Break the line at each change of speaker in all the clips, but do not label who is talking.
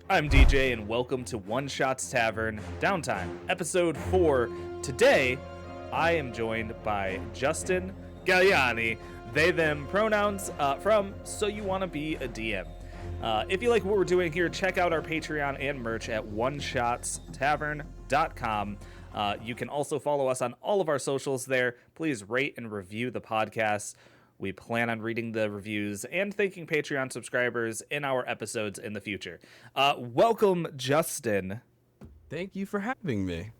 I'm DJ, and welcome to One Shots Tavern Downtime, episode 4. Today, I am joined by Justin Galliani, they, them pronouns from So You Want to Be a DM. If you like what we're doing here, check out our Patreon and merch at oneshotstavern.com. You can also follow us on all of our socials there. Please rate and review the podcast. We plan on reading the reviews and thanking Patreon subscribers in our episodes in the future. Welcome, Justin.
Thank you for having me.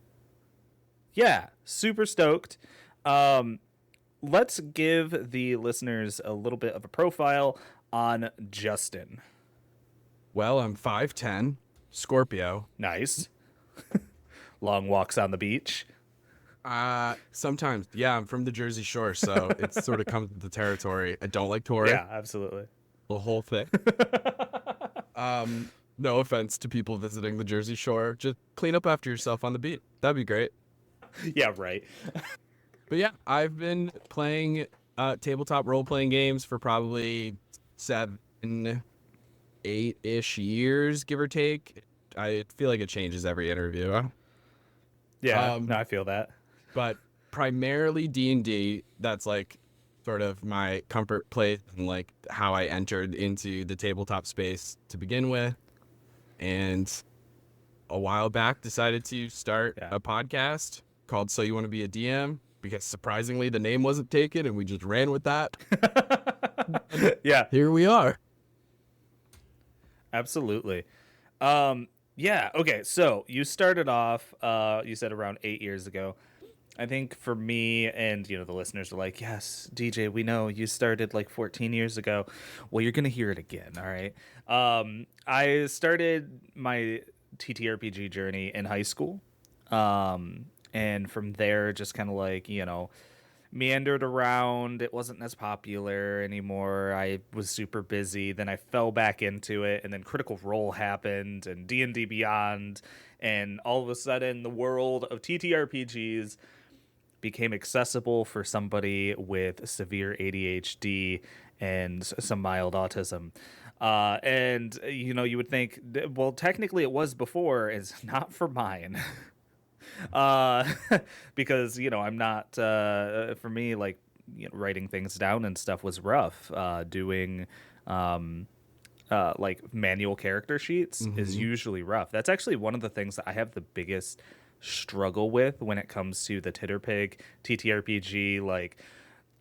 Yeah, super stoked. Let's give the listeners a little bit of a profile on Justin.
Well, I'm 5'10", Scorpio.
Nice. Long walks on the beach.
Sometimes, yeah, I'm from the Jersey Shore, so it sort of comes with the territory. I don't like touring.
Yeah, absolutely.
The whole thing. No offense to people visiting the Jersey Shore. Just clean up after yourself on the beach. That'd be great.
Yeah, right.
But yeah, I've been playing tabletop role-playing games for probably 7, 8-ish years, give or take. I feel like it changes every interview.
Yeah, no, I feel that.
But primarily D&D, that's like sort of my comfort place and like how I entered into the tabletop space to begin with. And a while back decided to start a podcast called So You Want to Be a DM, because surprisingly the name wasn't taken and we just ran with that.
Yeah.
Here we are.
Absolutely. Yeah, okay, so you started off, you said around 8 years ago. I think for me, and the listeners are like, yes, DJ, we know you started like 14 years ago. Well, you're gonna hear it again. All right. I started my TTRPG journey in high school, and from there just kind of like meandered around. It wasn't as popular anymore. I was super busy. Then I fell back into it, and then Critical Role happened, and D&D Beyond, and all of a sudden the world of TTRPGs became accessible for somebody with severe ADHD and some mild autism. And you would think, well, technically it was before. It's not for mine. Because I'm not for me, like writing things down and stuff was rough. Doing like manual character sheets is usually rough. That's actually one of the things that I have the biggest struggle with when it comes to the TTRPG, like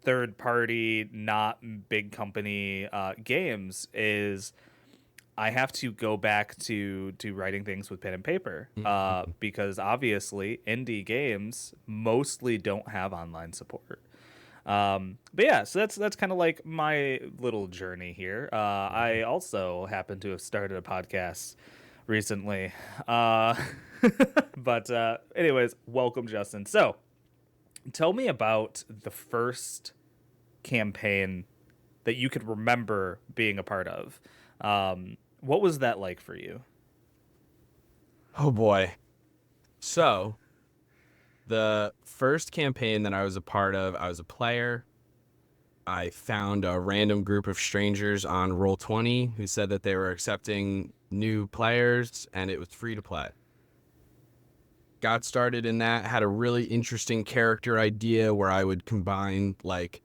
third party, not big company games, is I have to go back to writing things with pen and paper, because obviously indie games mostly don't have online support. But yeah, so that's kind of like my little journey here. I also happen to have started a podcast recently. But anyways, welcome, Justin. So tell me about the first campaign that you could remember being a part of. What was that like for you?
Oh boy. So the first campaign that I was a part of, I was a player. I found a random group of strangers on Roll20 who said that they were accepting new players and it was free to play. Got started in that, had a really interesting character idea where I would combine like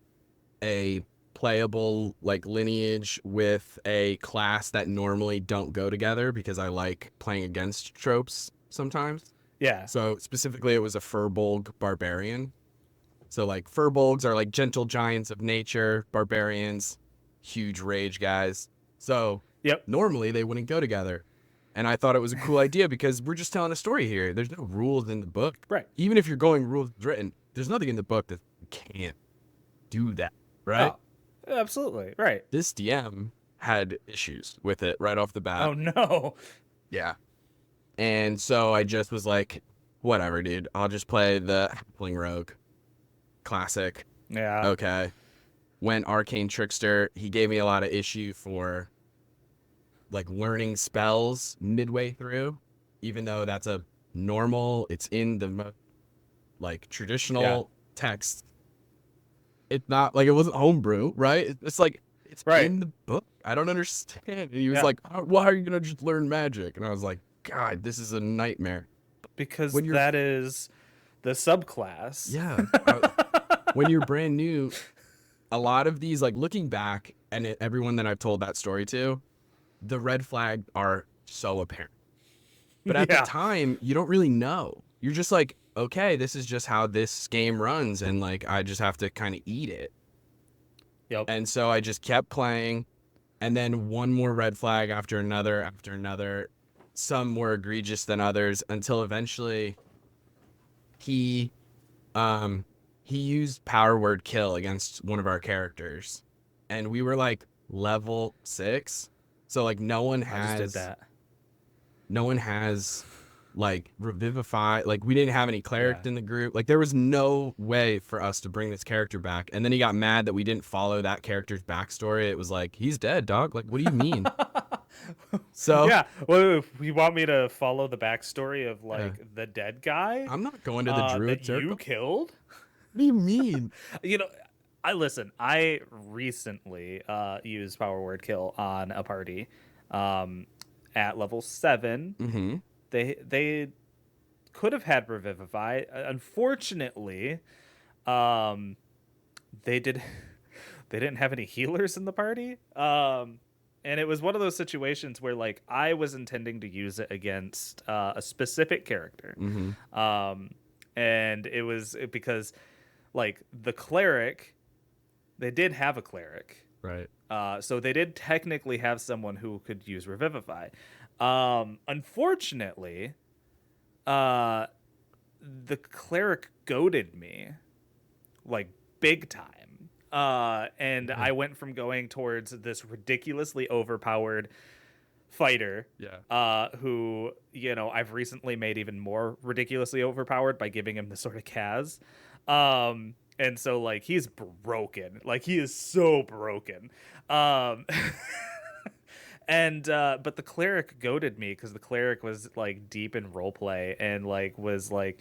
a playable like lineage with a class that normally don't go together, because I like playing against tropes sometimes.
Yeah.
So specifically it was a Furbolg barbarian. So like Furbolgs are like gentle giants of nature, barbarians, huge rage guys. So normally they wouldn't go together. And I thought it was a cool idea because we're just telling a story here. There's no rules in the book.
Right.
Even if you're going rules written, there's nothing in the book that you can't do that. Right?
Oh, absolutely. Right.
This DM had issues with it right off the bat.
Oh, no.
Yeah. And so I just was like, whatever, dude. I'll just play the Halfling Rogue. Classic.
Yeah.
Okay. Went Arcane Trickster. He gave me a lot of issue for like learning spells midway through, even though that's a normal, it's in the like traditional text. It's not like it wasn't homebrew, right? It's like it's in the book. I don't understand. And he was
Yeah,
like, why are you gonna just learn magic? And I was like, God, this is a nightmare.
because
When you're,
that is the subclass.
yeah, when you're brand new, a lot of these, like looking back, and everyone that I've told that story to, the red flag are so apparent. But at the
Yeah.
time, you don't really know. You're just like, okay, this is just how this game runs, and like I just have to kind of eat it.
Yep.
And so I just kept playing, and then one more red flag after another. Some more egregious than others until eventually he um he used power word kill against one of our characters. And we were like level 6. So like
I just did that.
no one has like revivify, like we didn't have any cleric
Yeah.
in the group, like there was no way for us to bring this character back. And then he got mad that we didn't follow that character's backstory. It was like, he's dead, dog, like what do you mean? So
Yeah. Well, if you want me to follow the backstory of
yeah,
like the dead guy
I'm not going to the druid
that you
circle.
killed?
What do you mean?
You know, I listen. I recently used power word kill on a party um, at level 7.
Mm-hmm.
They could have had revivify. Unfortunately, um, they did they didn't have any healers in the party. And it was one of those situations where like I was intending to use it against a specific character.
Mm-hmm.
Um, and it was because like the cleric, they did have a cleric.
Right.
So they did technically have someone who could use revivify. Unfortunately, uh, the cleric goaded me like big time. And
Yeah.
I went from going towards this ridiculously overpowered fighter,
Yeah.
who, you know, I've recently made even more ridiculously overpowered by giving him the sort of Kaz. And so like he's broken. Like he is so broken. Um and but the cleric goaded me because the cleric was like deep in roleplay and like was like,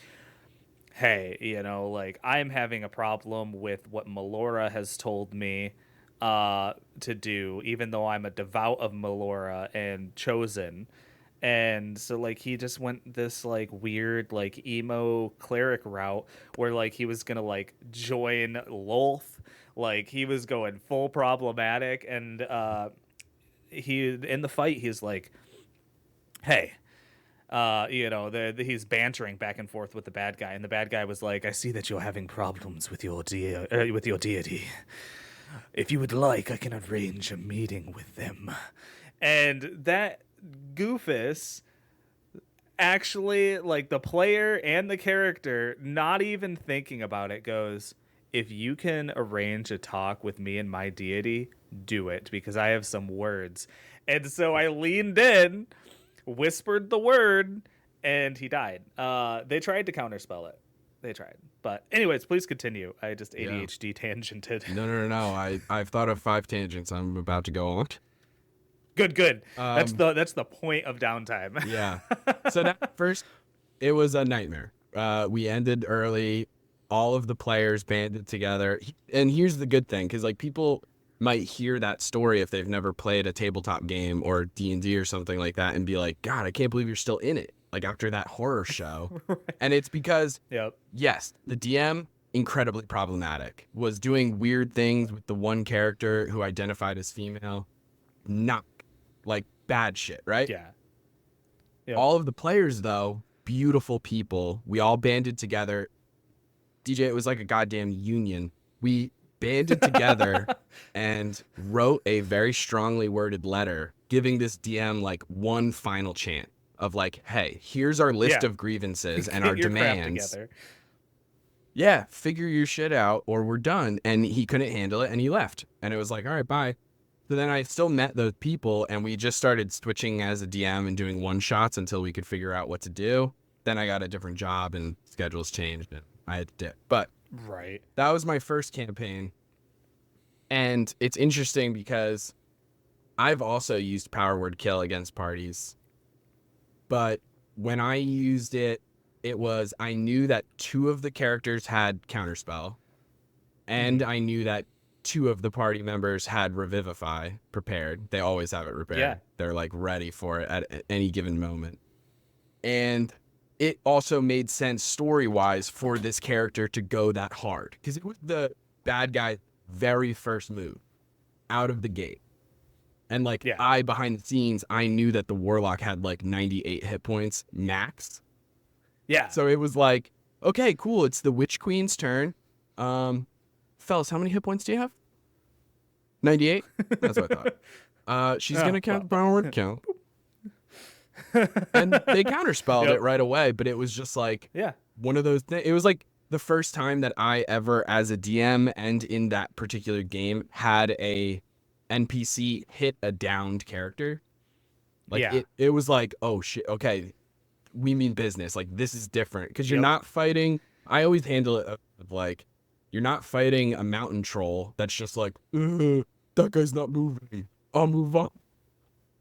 hey, you know, like I'm having a problem with what Melora has told me to do, even though I'm a devout of Melora and chosen. And so like he just went this like weird like emo cleric route where like he was gonna like join Lolth, like he was going full problematic. And he in the fight he's like, hey, you know, he's bantering back and forth with the bad guy, and the bad guy was like, "I see that you're having problems with your with your deity. If you would like, I can arrange a meeting with them." And that goofus actually, like the player and the character, not even thinking about it, goes, "If you can arrange a talk with me and my deity, do it because I have some words." And so I leaned in, whispered the word, and he died. They tried to counterspell it. They tried. But anyways, please continue. I just
Yeah.
ADHD tangented.
No. I've thought of 5 tangents I'm about to go on.
Good, good.
Um,
That's the point of downtime.
yeah. So that first, it was a nightmare. We ended early. All of the players banded together. And here's the good thing, because like people might hear that story if they've never played a tabletop game or D&D or something like that and be like, God, I can't believe you're still in it. Like after that horror show.
Right.
And it's because,
Yep.
yes, the DM, incredibly problematic, was doing weird things with the one character who identified as female. Not like bad shit, right?
Yeah. Yep.
All of the players, though, beautiful people. We all banded together. DJ, it was like a goddamn union. We banded together and wrote a very strongly worded letter giving this DM like one final chant of like, hey, here's our list
Yeah.
of grievances and
Get
our
your crap
demands.
together.
Yeah, figure your shit out or we're done. And he couldn't handle it and he left. And it was like, all right, bye. So then I still met those people and we just started switching as a DM and doing one shots until we could figure out what to do. Then I got a different job and schedules changed and I had to dip. But
Right.
that was my first campaign. And it's interesting because I've also used power word kill against parties. But when I used it, it was I knew that 2 of the characters had counterspell. And I knew that two of the party members had Revivify prepared. They always have it
Yeah.
prepared. They're like ready for it at any given moment. And it also made sense story-wise for this character to go that hard because it was the bad guy's very first move out of the gate. And like
Yeah.
I behind the scenes, I knew that the warlock had like 98 hit points max.
Yeah.
So it was like, okay, cool. It's the Witch Queen's turn. Fellas, how many hit points do you have? 98? That's what I thought. She's
Oh,
gonna count
well.
the power word count. And they counterspelled
Yep.
it right away, but it was just like
Yeah.
one of those things. It was like the first time that I ever, as a DM and in that particular game, had a NPC hit a downed character. Like
Yeah.
it was like, oh shit, okay, we mean business. Like this is different because you're
Yep.
not fighting. I always handle it of like, you're not fighting a mountain troll that's just like, that guy's not moving. I'll move on.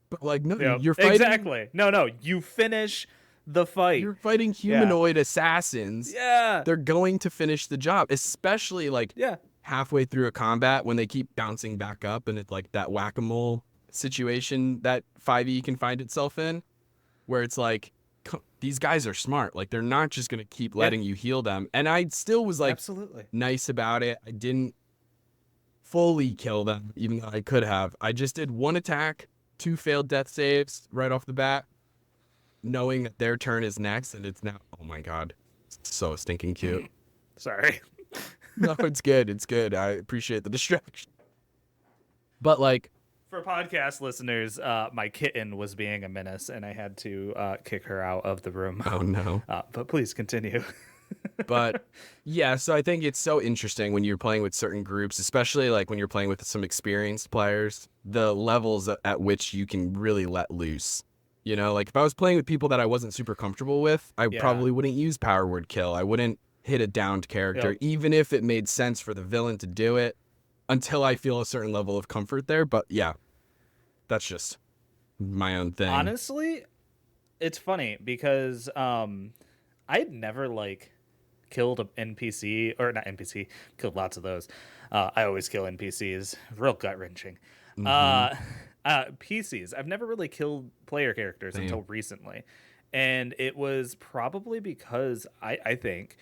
But like, no,
Yep.
you're fighting.
Exactly. No. You finish the fight.
You're fighting
Yeah.
humanoid assassins.
Yeah.
They're going to finish the job, especially like
Yeah.
halfway through a combat when they keep bouncing back up and it's like that whack-a-mole situation that 5e can find itself in, where it's like, these guys are smart. Like they're not just going to keep letting you heal them. And I still was like
Absolutely.
nice about it. I didn't fully kill them, even though I could have. I just did one attack, 2 failed death saves right off the bat, knowing that their turn is next. And it's now, oh my God, it's so stinking cute.
Sorry.
No, it's good. It's good. I appreciate the distraction. But like,
For podcast listeners, my kitten was being a menace, and I had to kick her out of the room.
oh no.
But please continue.
But yeah, so I think it's so interesting when you're playing with certain groups, especially like when you're playing with some experienced players, the levels at which you can really let loose. You know, like if I was playing with people that I wasn't super comfortable with, I
Yeah.
probably wouldn't use power word kill. I wouldn't hit a downed character,
Yep.
even if it made sense for the villain to do it until I feel a certain level of comfort there. But yeah, that's just my own thing.
Honestly, it's funny because I'd never like killed an NPC or not NPC, killed lots of those. I always kill NPCs, real gut wrenching. PCs, I've never really killed player characters
Same.
until recently, and it was probably because I think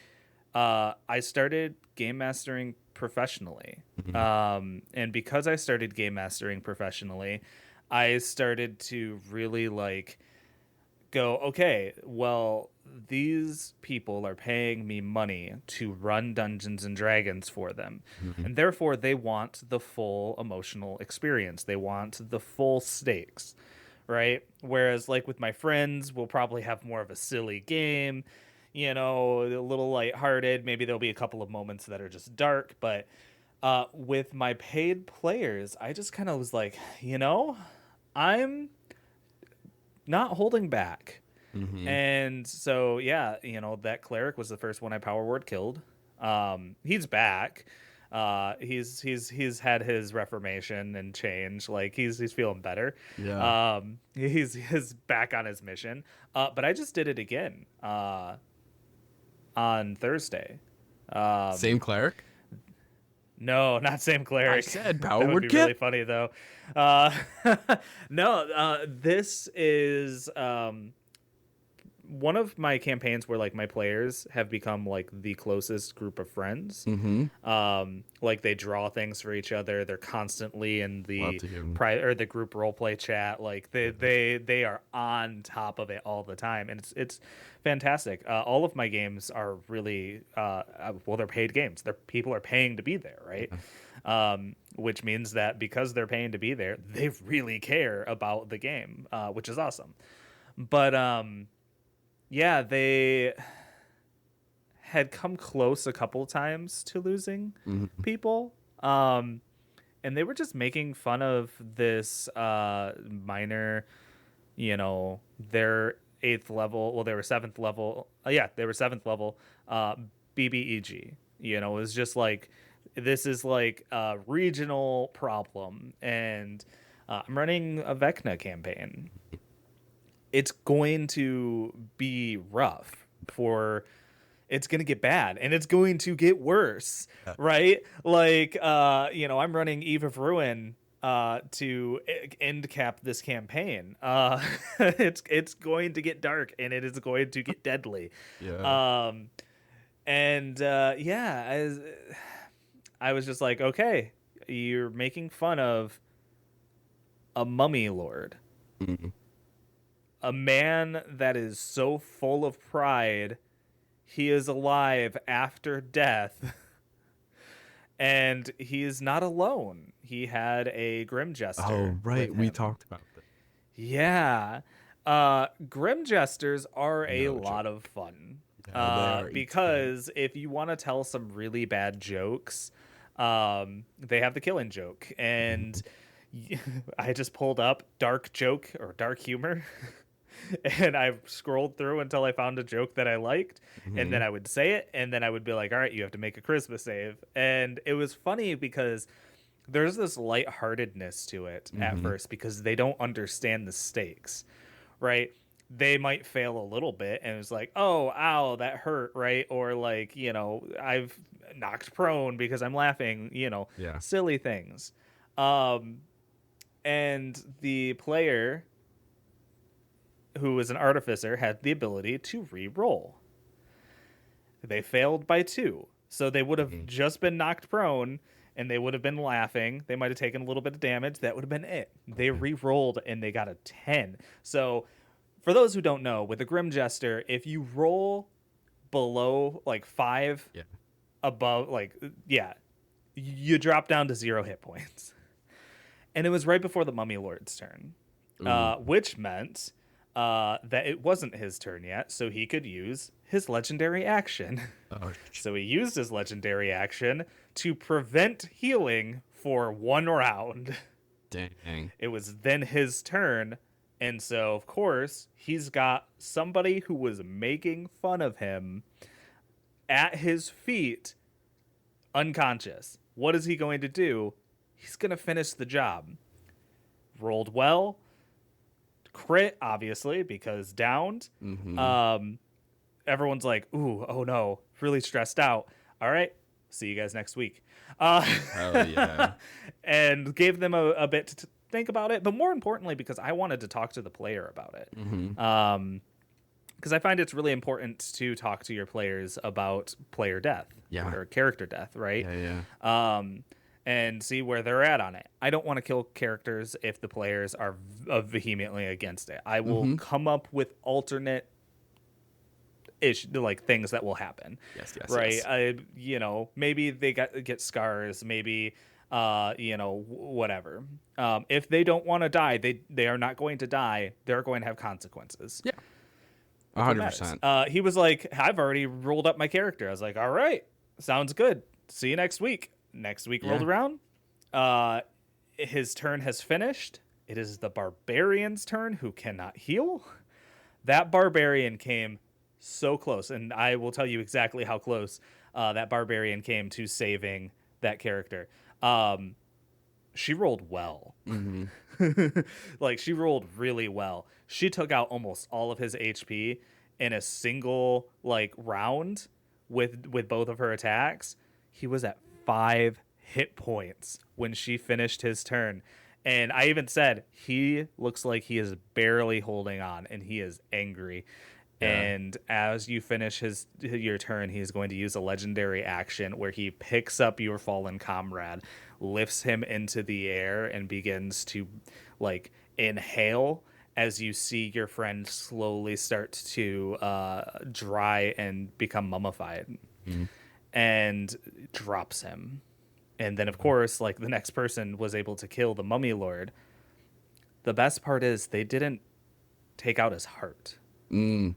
I started game mastering professionally, and because I started game mastering professionally, I started to really like go, okay, well, these people are paying me money to run Dungeons and Dragons for them. And therefore they want the full emotional experience. They want the full stakes, right? Whereas like with my friends, we'll probably have more of a silly game, you know, a little lighthearted. Maybe there'll be a couple of moments that are just dark, but with my paid players, I just kind of was like, you know, I'm not holding back. And so, yeah, you know, that cleric was the first one I power word killed. He's back. He's had his reformation and change. Like he's feeling better.
Yeah.
He's back on his mission. But I just did it again on Thursday.
Same cleric?
No, not same cleric.
I said
That
power
would
word
be
kill.
really funny though. Uh, no, this is one of my campaigns where like my players have become like the closest group of friends. Like they draw things for each other. They're constantly in
Love
the
to hear 'em.
or the group role play chat. Like they are on top of it all the time, and it's fantastic. All of my games are really well, they're paid games. They're people are paying to be there, right? Which means that because they're paying to be there, they really care about the game, which is awesome. But yeah, they had come close a couple times to losing people. And they were just making fun of this minor, you know, their 8th level. Well, they were 7th level. Yeah, they were 7th level BBEG. You know, it was just like, this is like a regional problem. And I'm running a Vecna campaign. It's going to be rough for it's going to get bad and it's going to get worse,
Yeah.
right? Like, I'm running Eve of Ruin to end cap this campaign. It's going to get dark and it is going to get deadly.
Yeah.
Um, and yeah, I was just like, okay, you're making fun of a mummy lord,
Mhm.
a man that is so full of pride, he is alive after death. And he is not alone. He had a Grim Jester
Oh,
with
right. We
him.
talked about that.
Yeah. Grim Jesters are a
No
lot
joke.
of fun.
Yeah, they are insane.
Because if you want to tell some really bad jokes, they have the killing joke. And
Mhm.
I just pulled up dark joke or dark humor. And I scrolled through until I found a joke that I liked, and then
Mhm.
I would say it, and then I would be like, "All right, you have to make a charisma save." And it was funny because there's this lightheartedness to it at
Mhm.
first because they don't understand the stakes, right? They might fail a little bit, and it's like, "Oh, ow, that hurt," right? Or like, I've knocked prone because I'm laughing,
Yeah.
silly things. Um, and the player who was an artificer, had the ability to re-roll. They failed by 2. So they would have
Mhm.
just been knocked prone and they would have been laughing. They might have taken a little bit of damage. That would have been it. They
Okay.
re-rolled and they got a 10. So for those who don't know, with a Grim Jester, if you roll below like 5,
Yeah.
above, like, yeah, you drop down to 0 hit points. And it was right before the Mummy Lord's turn,
Ooh.
which meant that it wasn't his turn yet, so he could use his legendary action.
Oh,
So he used his legendary action to prevent healing for 1 round.
dang.
It was then his turn, and so of course he's got somebody who was making fun of him at his feet, unconscious. What is he going to do? He's going to finish the job. Rolled well, crit obviously because downed.
Mhm.
Um, Everyone's like, "Ooh, oh no, really stressed out." All right, see you guys next week. Uh,
Hell yeah.
and gave them a bit to think about it, but more importantly, because I wanted to talk to the player about it.
Mhm.
Because I find it's really important to talk to your players about player death
Yeah.
or character death, right?
Yeah, yeah.
Um, and see where they're at on it. I don't want to kill characters if the players are vehemently against it. I will
Mhm.
come up with alternate like things that will happen,
Yes, yes,
right?
yes.
Maybe they get scars, maybe whatever. If they don't want to die, they are not going to die. They're going to have consequences.
Yeah.
That's what matters.
100%.
He was like, I've already rolled up my character. I was like, all right, sounds good. See you next week. Next week rolled
Yeah.
around. Uh, his turn has finished. It is the barbarian's turn who cannot heal. That barbarian came so close, and I will tell you exactly how close that barbarian came to saving that character. She rolled well.
Mhm.
Like, she rolled really well. She took out almost all of his HP in a single like round with both of her attacks. He was at 5 hit points when she finished his turn. And I even said he looks like he is barely holding on and he is angry.
Yeah.
And as you finish your turn, he is going to use a legendary action where he picks up your fallen comrade, lifts him into the air, and begins to like inhale as you see your friend slowly start to dry and become mummified,
Mhm.
and drops him. And then, of course, like the next person was able to kill the mummy lord. The best part is they didn't take out his heart.
Mm.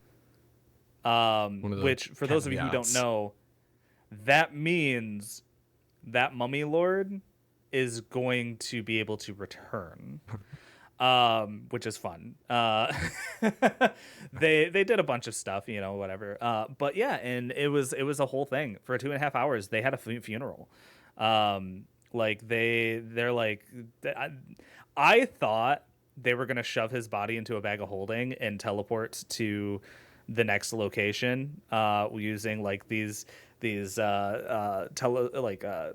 One of the
Which, for those of you who don't
caveats.
know, that means that mummy lord is going to be able to return, which is fun. They did a bunch of stuff, whatever. But yeah, and it was a whole thing for 2.5 hours. They had a funeral. Like they're like, I thought they were gonna shove his body into a bag of holding and teleport to the next location using like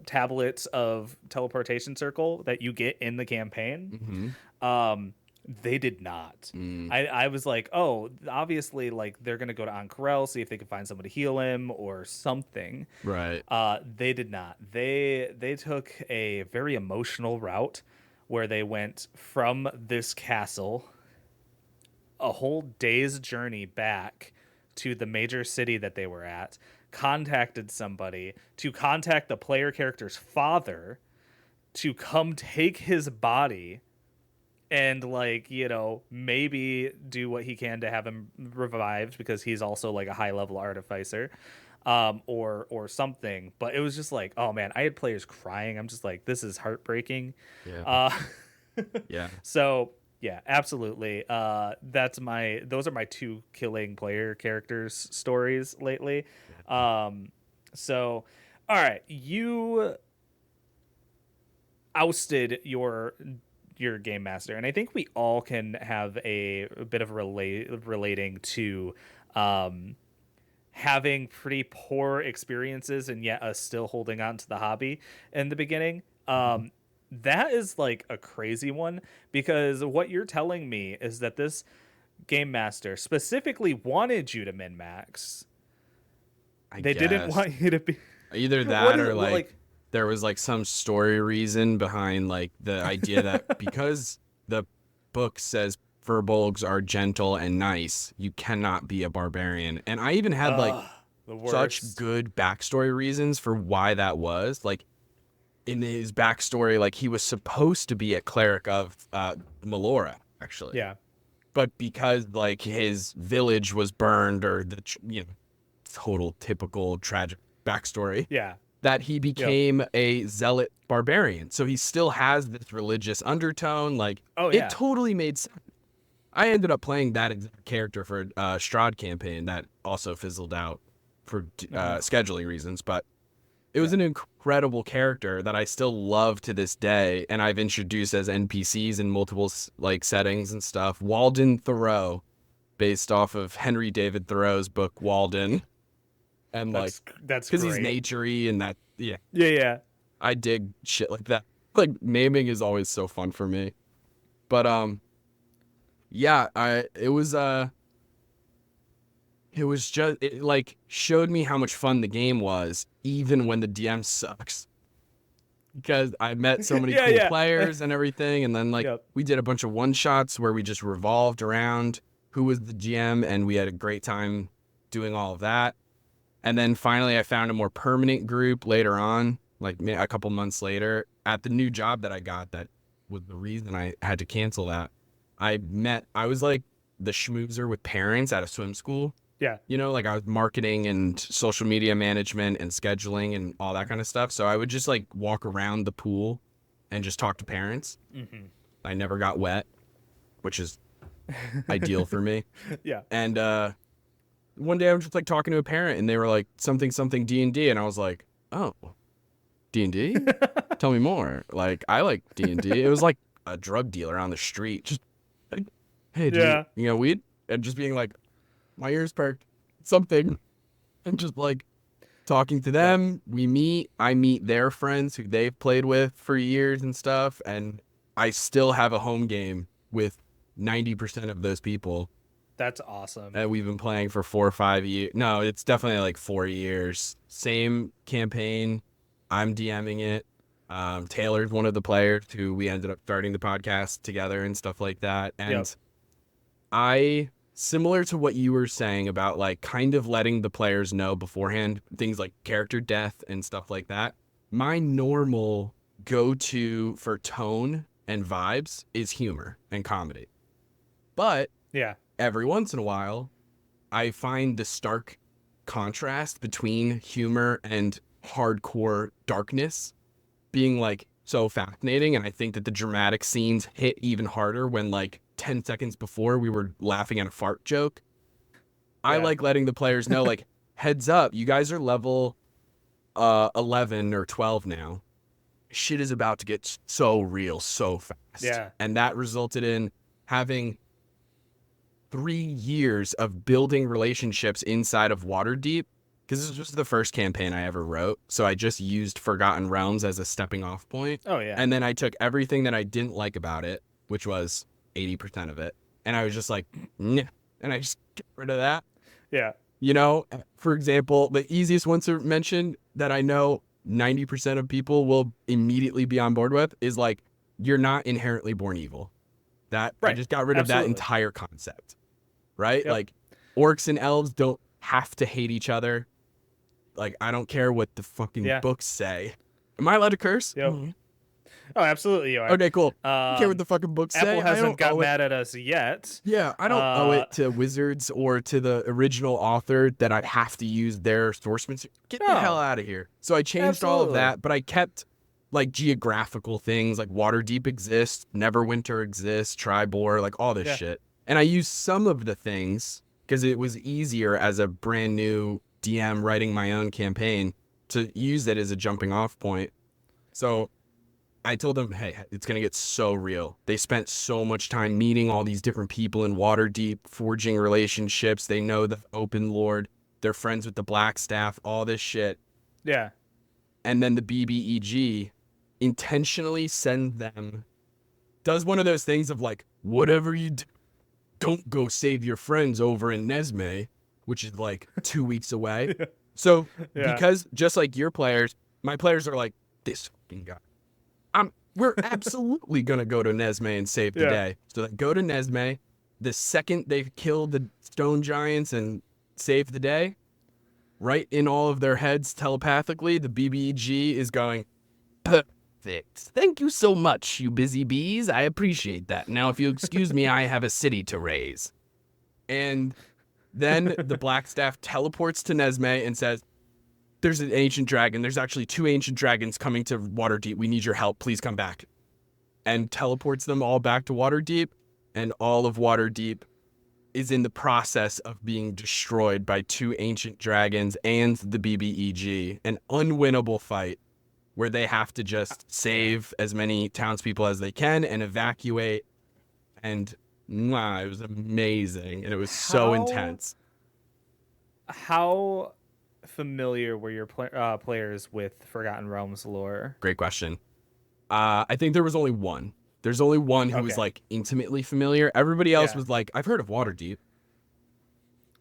tablets of teleportation circle that you get in the campaign.
Mm-hmm.
Um, they did not.
Mm,
I was like, oh, obviously, like they're gonna go to Ankarel, see if they can find someone to heal him or something.
right.
They did not. They took a very emotional route where they went from this castle a whole day's journey back to the major city that they were at, contacted somebody to contact the player character's father to come take his body and like maybe do what he can to have him revived because he's also like a high level artificer or something. But it was just like, oh man, I had players crying. I'm just like, this is heartbreaking.
Yeah.
uh
Yeah.
so yeah, absolutely. Those are my two killing player characters stories lately. So all right, you ousted your game master, and I think we all can have a bit of relating to um having pretty poor experiences and yet us still holding on to the hobby in the beginning. That is like a crazy one because what you're telling me is that this game master specifically wanted you to min max.
I
They didn't
guess
want you to be.
either
What
that
is
or
it
like
like?
there was like some story reason behind like the idea that because the book says furbolgs are gentle and nice, you cannot be a barbarian. And I even had like
Ugh, the
such
worst.
good backstory reasons for why that was. Like in his backstory, like he was supposed to be a cleric of Melora, actually.
Yeah.
But because like his village was burned or total typical tragic backstory,
Yeah.
that he
Yep.
became a zealot barbarian. So he still has this religious undertone. Like
Oh
it
yeah.
totally made sense. I ended up playing that exact character for a Strahd campaign that also fizzled out for
Hmm.
scheduling reasons, but it was
Yeah.
an incredible character that I still love to this day, and I've introduced as NPCs in multiple like settings and stuff. Walden Thoreau, based off of Henry David Thoreau's book Walden, and like
That's
because he's
great.
naturey and that, yeah,
Yeah. Yeah.
I dig shit like that. Like naming is always so fun for me. But yeah, it was just it like showed me how much fun the game was even when the DM sucks. Because I met so many
Yeah.
cool
Yeah.
players and everything, and then like
Yep.
we did a bunch of one shots where we just revolved around who was the GM, and we had a great time doing all of that. And then finally, I found a more permanent group later on, like a couple months later, at the new job that I got. That was the reason I had to cancel that. I was like the schmoozer with parents at a swim school.
Yeah.
Like I was marketing and social media management and scheduling and all that kind of stuff. So I would just like walk around the pool and just talk to parents.
Hmm.
I never got wet, which is ideal for me.
Yeah.
And one day I was just like talking to a parent and they were like something something D&D and I was like, "Oh, D&D? Tell me more." Like I like D&D. It was like a drug dealer on the street just like, "Hey, do
Yeah.
you know weed?" And just being like, my ears perked, something, and just like talking to
Yep.
them. I meet their friends who they've played with for years and stuff, and I still have a home game with 90% of those people.
That's awesome.
And we've been playing for 4 or 5 years. No, it's definitely like 4 years. Same campaign. I'm DMing it. Taylor's one of the players who we ended up starting the podcast together and stuff like that.
Yep.
And similar to what you were saying about like kind of letting the players know beforehand, things like character death and stuff like that. My normal go to for tone and vibes is humor and comedy. But
Yeah.
every once in a while, I find the stark contrast between humor and hardcore darkness being like so fascinating. And I think that the dramatic scenes hit even harder when like 10 seconds before we were laughing at a fart joke. I
Yeah.
like letting the players know, like, heads up, you guys are level 11 or 12 now. Shit is about to get so real so fast.
Yeah.
And that resulted in having 3 years of building relationships inside of Waterdeep, because this was just the first campaign I ever wrote. So I just used Forgotten Realms as a stepping off point.
Oh yeah.
And then I took everything that I didn't like about it, which was 80% of it. And I was just like, nah. And I just get rid of that.
Yeah.
You know, for example, the easiest one to mention that I know 90% of people will immediately be on board with is like, you're not inherently born evil. That I
Right.
just got rid of that
Absolutely.
entire concept, right?
Yep.
Like, orcs and elves don't have to hate each other. Like, I don't care what the fucking
Yeah.
books say. Am I allowed to curse?
Yep. Oh, absolutely you are.
Okay, cool. I don't care what the fucking books say.
Apple
I
hasn't
don't
got
owe it.
mad at us yet.
Yeah, I don't owe
Uh,
it to Wizards or to the original author that I have to use their source material. Get the hell
No.
out of here. So I changed all of
Absolutely.
that, but I kept like geographical things like Waterdeep exists, Neverwinter exists, Tribor, like all this
Yeah.
shit. And I used some of the things because it was easier as a brand new DM writing my own campaign to use it as a jumping off point. So I told them, hey, it's going to get so real. They spent so much time meeting all these different people in Waterdeep, forging relationships. They know the Open Lord. They're friends with the Black Staff, all this shit.
Yeah.
And then the BBEG intentionally send them, does one of those things of like, whatever you do, don't go save your friends over in Nesme, which is like 2 weeks away. So
Yeah.
because just like your players, my players are like, this fucking guy. We're absolutely gonna go to Nesme and save the
Yeah.
day. So they go to Nesme. The second they've killed the stone giants and saved the day, right in all of their heads telepathically, the BBG is going, perfect. Thank you so much, you busy bees. I appreciate that. Now, if you excuse me, I have a city to raise. And then the Blackstaff teleports to Nesme and says, there's an ancient dragon. There's actually 2 ancient dragons coming to Waterdeep. We need your help. Please come back. And teleports them all back to Waterdeep. And all of Waterdeep is in the process of being destroyed by 2 ancient dragons and the BBEG. An unwinnable fight where they have to just save as many townspeople as they can and evacuate. And it was amazing. And it was so intense.
How familiar were your players with Forgotten Realms lore?
Great question. I think there was only one. There's only one who was
Okay.
like intimately familiar. Everybody else
Yeah.
was like, I've heard of Waterdeep. You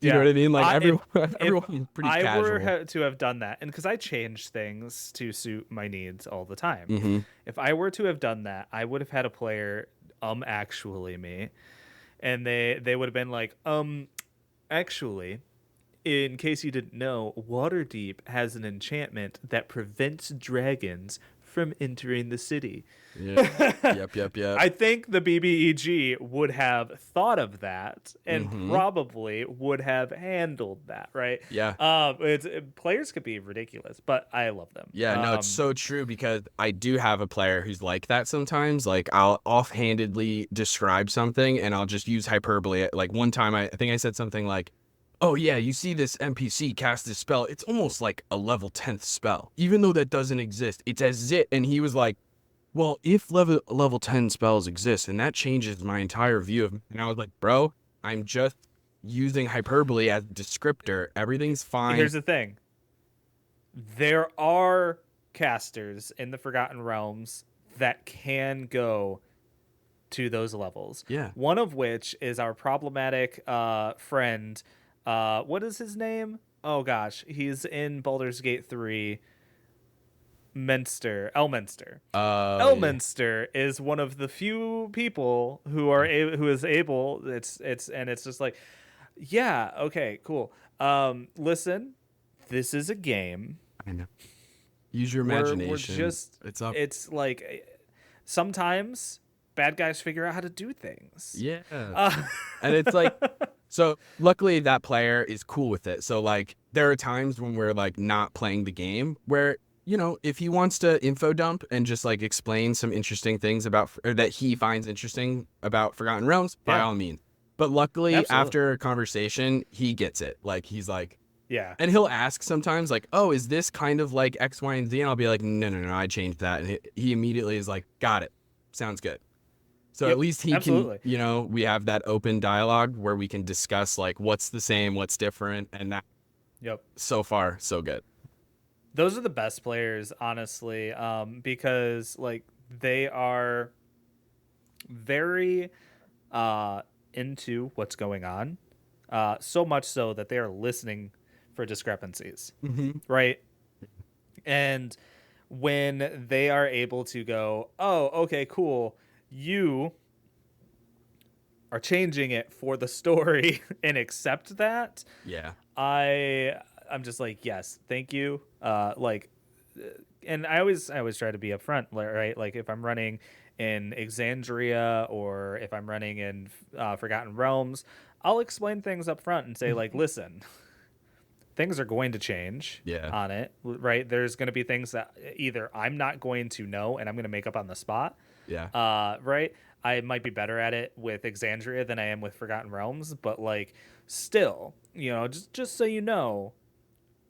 Yeah.
know what I mean? Like everyone
If
was pretty
I
casual.
were to have done that, and because I change things to suit my needs all the time,
Mm-hmm.
if I were to have done that, I would have had a player actually me, and they would have been like actually, in case you didn't know, Waterdeep has an enchantment that prevents dragons from entering the city.
Yeah. Yep.
I think the BBEG would have thought of that and
Mhm.
probably would have handled that, right?
Yeah.
Players could be ridiculous, but I love them.
Yeah, no, it's so true because I do have a player who's like that sometimes. Like I'll offhandedly describe something and I'll just use hyperbole. Like one time I think I said something like, oh yeah, you see this NPC cast this spell. It's almost like a level 10th spell. Even though that doesn't exist, it's as it. And he was like, well, if level 10 spells exist, and that changes my entire view of. And I was like, bro, I'm just using hyperbole as a descriptor. Everything's fine.
Here's the thing. There are casters in the Forgotten Realms that can go to those levels.
Yeah.
One of which is our problematic friend. What is his name? Oh gosh, he's in Baldur's Gate 3. Elminster.
Yeah.
Elminster is one of the few people who are who is able. It's just like, yeah, okay, cool. Listen, this is a game.
I know. Use your
We're
imagination.
just.
It's up.
It's like sometimes bad guys figure out how to do things.
Yeah. And it's like, so luckily that player is cool with it. So like there are times when we're like not playing the game where, you know, if he wants to info dump and just like explain some interesting things about, or that he finds interesting about Forgotten Realms, by
Yeah.
all means. But luckily
Absolutely.
after a conversation, he gets it. Like he's like,
Yeah.
and he'll ask sometimes like, oh, is this kind of like X, Y, and Z? And I'll be like, no, I changed that. And he immediately is like, got it. Sounds good. So at
Yep.
least he can,
Absolutely.
we have that open dialogue where we can discuss like what's the same, what's different, and that
Yep.
so far so good.
Those are the best players, honestly, because like they are very uh, into what's going on, so much so that they are listening for discrepancies,
Mm-hmm.
right? And when they are able to go, oh, okay, cool, you are changing it for the story and accept that,
Yeah.
I I'm just like, yes, thank you. And I always try to be upfront, right? Like if I'm running in Exandria or if I'm running in Forgotten Realms, I'll explain things up front and say like, listen, things are going to change
Yeah.
on it, right? There's going to be things that either I'm not going to know and I'm going to make up on the spot,
Yeah.
right? I might be better at it with Exandria than I am with Forgotten Realms, but like still, just so you know,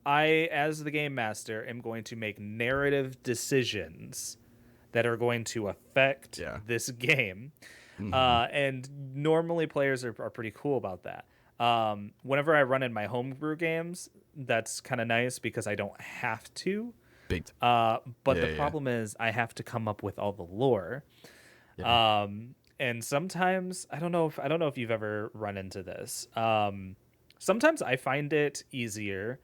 I, as the game master, am going to make narrative decisions that are going to affect
Yeah.
this game.
Mm-hmm.
And normally players are pretty cool about that. Whenever I run in my homebrew games, that's kind of nice because I don't have to.
Big.
But
Yeah.
the
Yeah.
problem is I have to come up with all the lore.
Yeah.
And sometimes I don't know if you've ever run into this. Sometimes I find it easier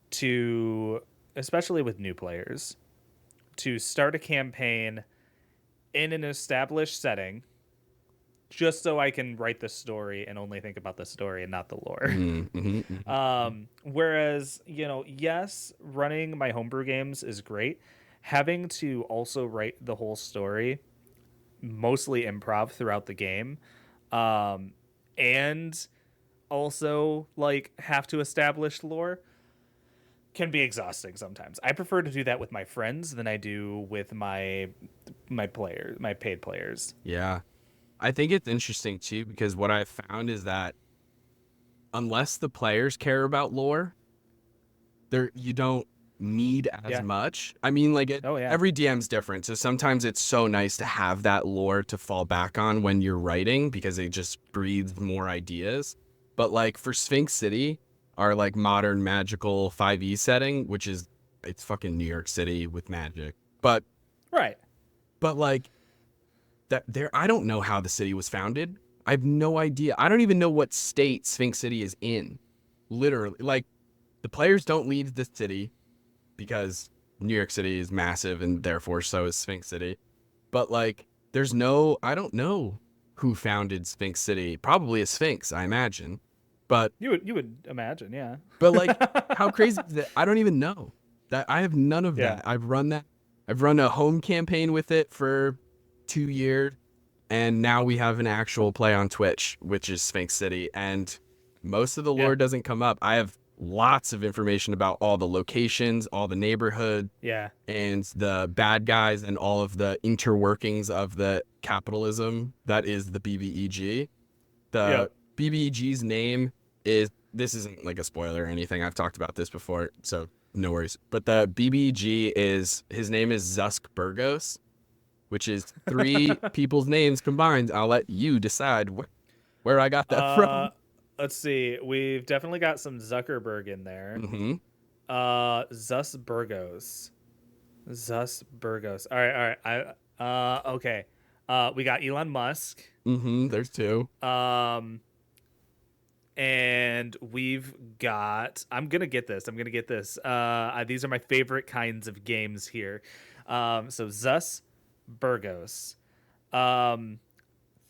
to, especially with new players, to start a campaign in an established setting just so I can write the story and only think about the story and not the lore.
Mm-hmm. Mm-hmm.
Whereas, yes, running my homebrew games is great. Having to also write the whole story, mostly improv throughout the game, um, and also like have to establish lore can be exhausting sometimes. I prefer to do that with my friends than I do with my paid players.
Yeah. I think it's interesting too because what I've found is that unless the players care about lore, there you don't need as
Yeah.
much. I mean, like
Oh yeah.
every DM's different. So sometimes it's so nice to have that lore to fall back on when you're writing because it just breathes more ideas. But like for Sphinx City, our like modern magical 5e setting, which is it's fucking New York City with magic. But
Right.
like that there I don't know how the city was founded. I have no idea. I don't even know what state Sphinx City is in. Literally. Like the players don't leave the city because New York City is massive and therefore so is Sphinx City. But like I don't know who founded Sphinx City. Probably a Sphinx, I imagine. But
You would imagine, yeah.
like how crazy is that? I don't even know. That I have none of
Yeah.
that. I've run that. I've run a home campaign with it for 2 years and now we have an actual play on Twitch, which is Sphinx City, and most of the
Yeah.
lore doesn't come up. I have lots of information about all the locations, all the neighborhood,
Yeah.
and the bad guys, and all of the interworkings of the capitalism that is the BBEG. The
Yep.
BBEG's name is this isn't like a spoiler or anything. I've talked about this before, so no worries. But the BBEG is his name is Zusk Burgos, which is three people's names combined. I'll let you decide where I got that
uh
from.
let's see. We've definitely got some Zuckerberg in there.
Mm-hmm.
Zus Burgos. Zus Burgos. All right. Okay. We got Elon Musk.
Mm-hmm. There's two.
Um and we've got, I'm gonna get this. These are my favorite kinds of games here. So Zus Burgos. Um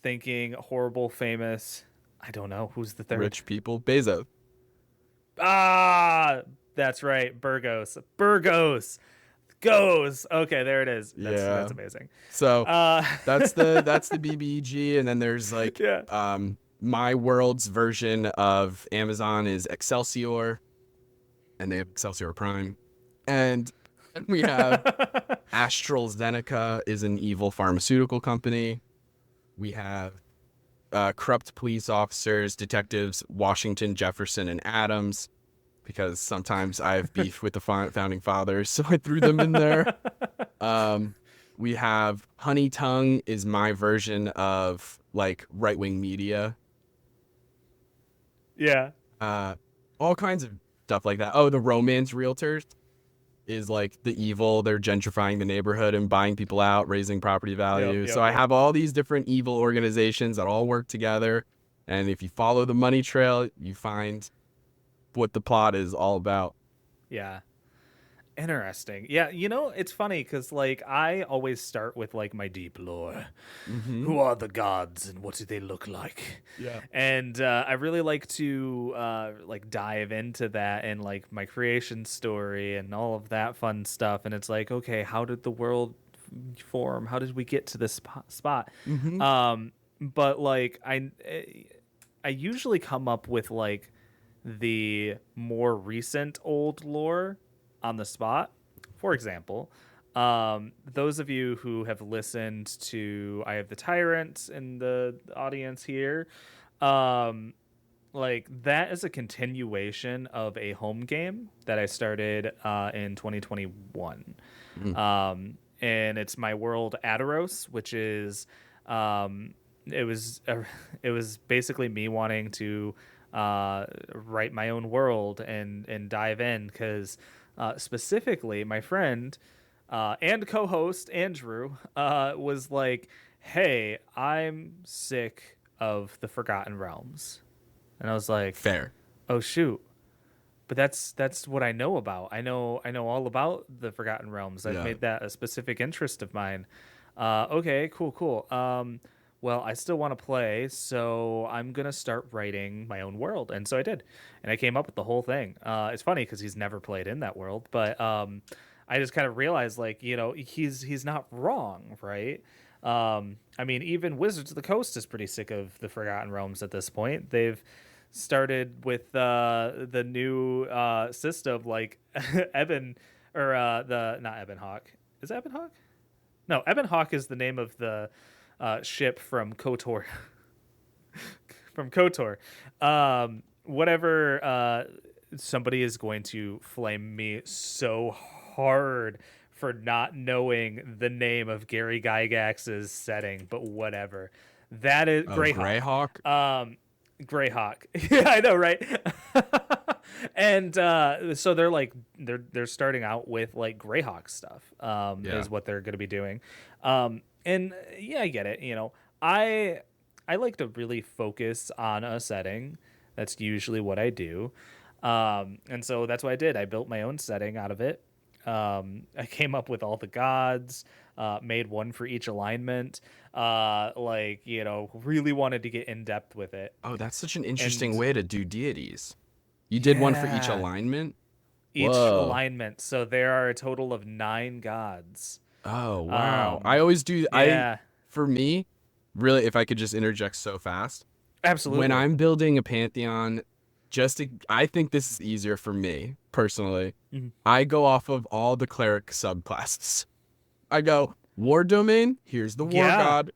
Thinking horrible famous, I don't know who's the third.
Rich people. Bezos.
Ah, that's right, Burgos goes. Okay, there it is. That's
Yeah.
amazing.
So
uh
that's the BBG, and then there's like
yeah.
my world's version of Amazon is Excelsior, and they have Excelsior Prime, and we have Astral Zeneca is an evil pharmaceutical company. We have corrupt police officers, detectives Washington, Jefferson, and Adams, because sometimes I have beef with the founding fathers, so I threw them in there. Um, We have Honey Tongue is my version of like right-wing media.
Yeah.
Uh, all kinds of stuff like that. Oh, the Romance Realtors is like the evil. They're gentrifying the neighborhood and buying people out, raising property
Yep.
values. So
Yep.
I
Yep.
have all these different evil organizations that all work together. And if you follow the money trail, you find what the plot is all about.
Yeah. Interesting. Yeah, it's funny because like I always start with like my deep lore.
Mm-hmm.
Who are the gods and what do they look like?
Yeah.
And I really like to like dive into that and like my creation story and all of that fun stuff. And it's like, okay, how did the world form? How did we get to this spot?
Mm-hmm.
But like I usually come up with like the more recent old lore on the spot. For example, those of you who have listened to I Have the Tyrant in the audience here, um, like that is a continuation of a home game that I started in 2021.
Mm.
And it's my world Aderos, which is um, it was it was basically me wanting to write my own world and dive in because specifically my friend and co-host Andrew was like, "Hey, I'm sick of the Forgotten Realms," and I was like,
Fair.
"Oh shoot." But that's what I know about. I know all about the Forgotten Realms. I've
Yeah.
made that a specific interest of mine. Okay, cool, cool. Well, I still want to play, so I'm gonna start writing my own world, and so I did, and I came up with the whole thing. It's funny because he's never played in that world, but I just kind of realized, like, he's not wrong, right? I mean, even Wizards of the Coast is pretty sick of the Forgotten Realms at this point. They've started with the new system, like Eben, or the not Eben Hawk. Is it Eben Hawk? No, Eben Hawk is the name of the ship from KOTOR. From KOTOR. Whatever. Somebody is going to flame me so hard for not knowing the name of Gary Gygax's setting, but whatever. That is
Oh,
Greyhawk.
Greyhawk.
Greyhawk. Yeah, I know, right? And so they're like they're starting out with like Greyhawk stuff.
Yeah.
Is what they're going to be doing. And yeah, I get it. I like to really focus on a setting. That's usually what I do. And so that's what I did. I built my own setting out of it. I came up with all the gods, made one for each alignment. Like, really wanted to get in depth with it.
Oh, that's such an interesting
And
way to do deities. You did one for each
yeah,
alignment?
each
Whoa.
alignment. So there are a total of 9 gods.
Oh, wow. I
Um,
always do
yeah,
for me, really if I could just interject so fast, when
absolutely.
I'm building a pantheon, I think this is easier for me personally.
Mhm.
I go off of all the cleric subclasses. I go war domain, here's the war
Yeah,
god.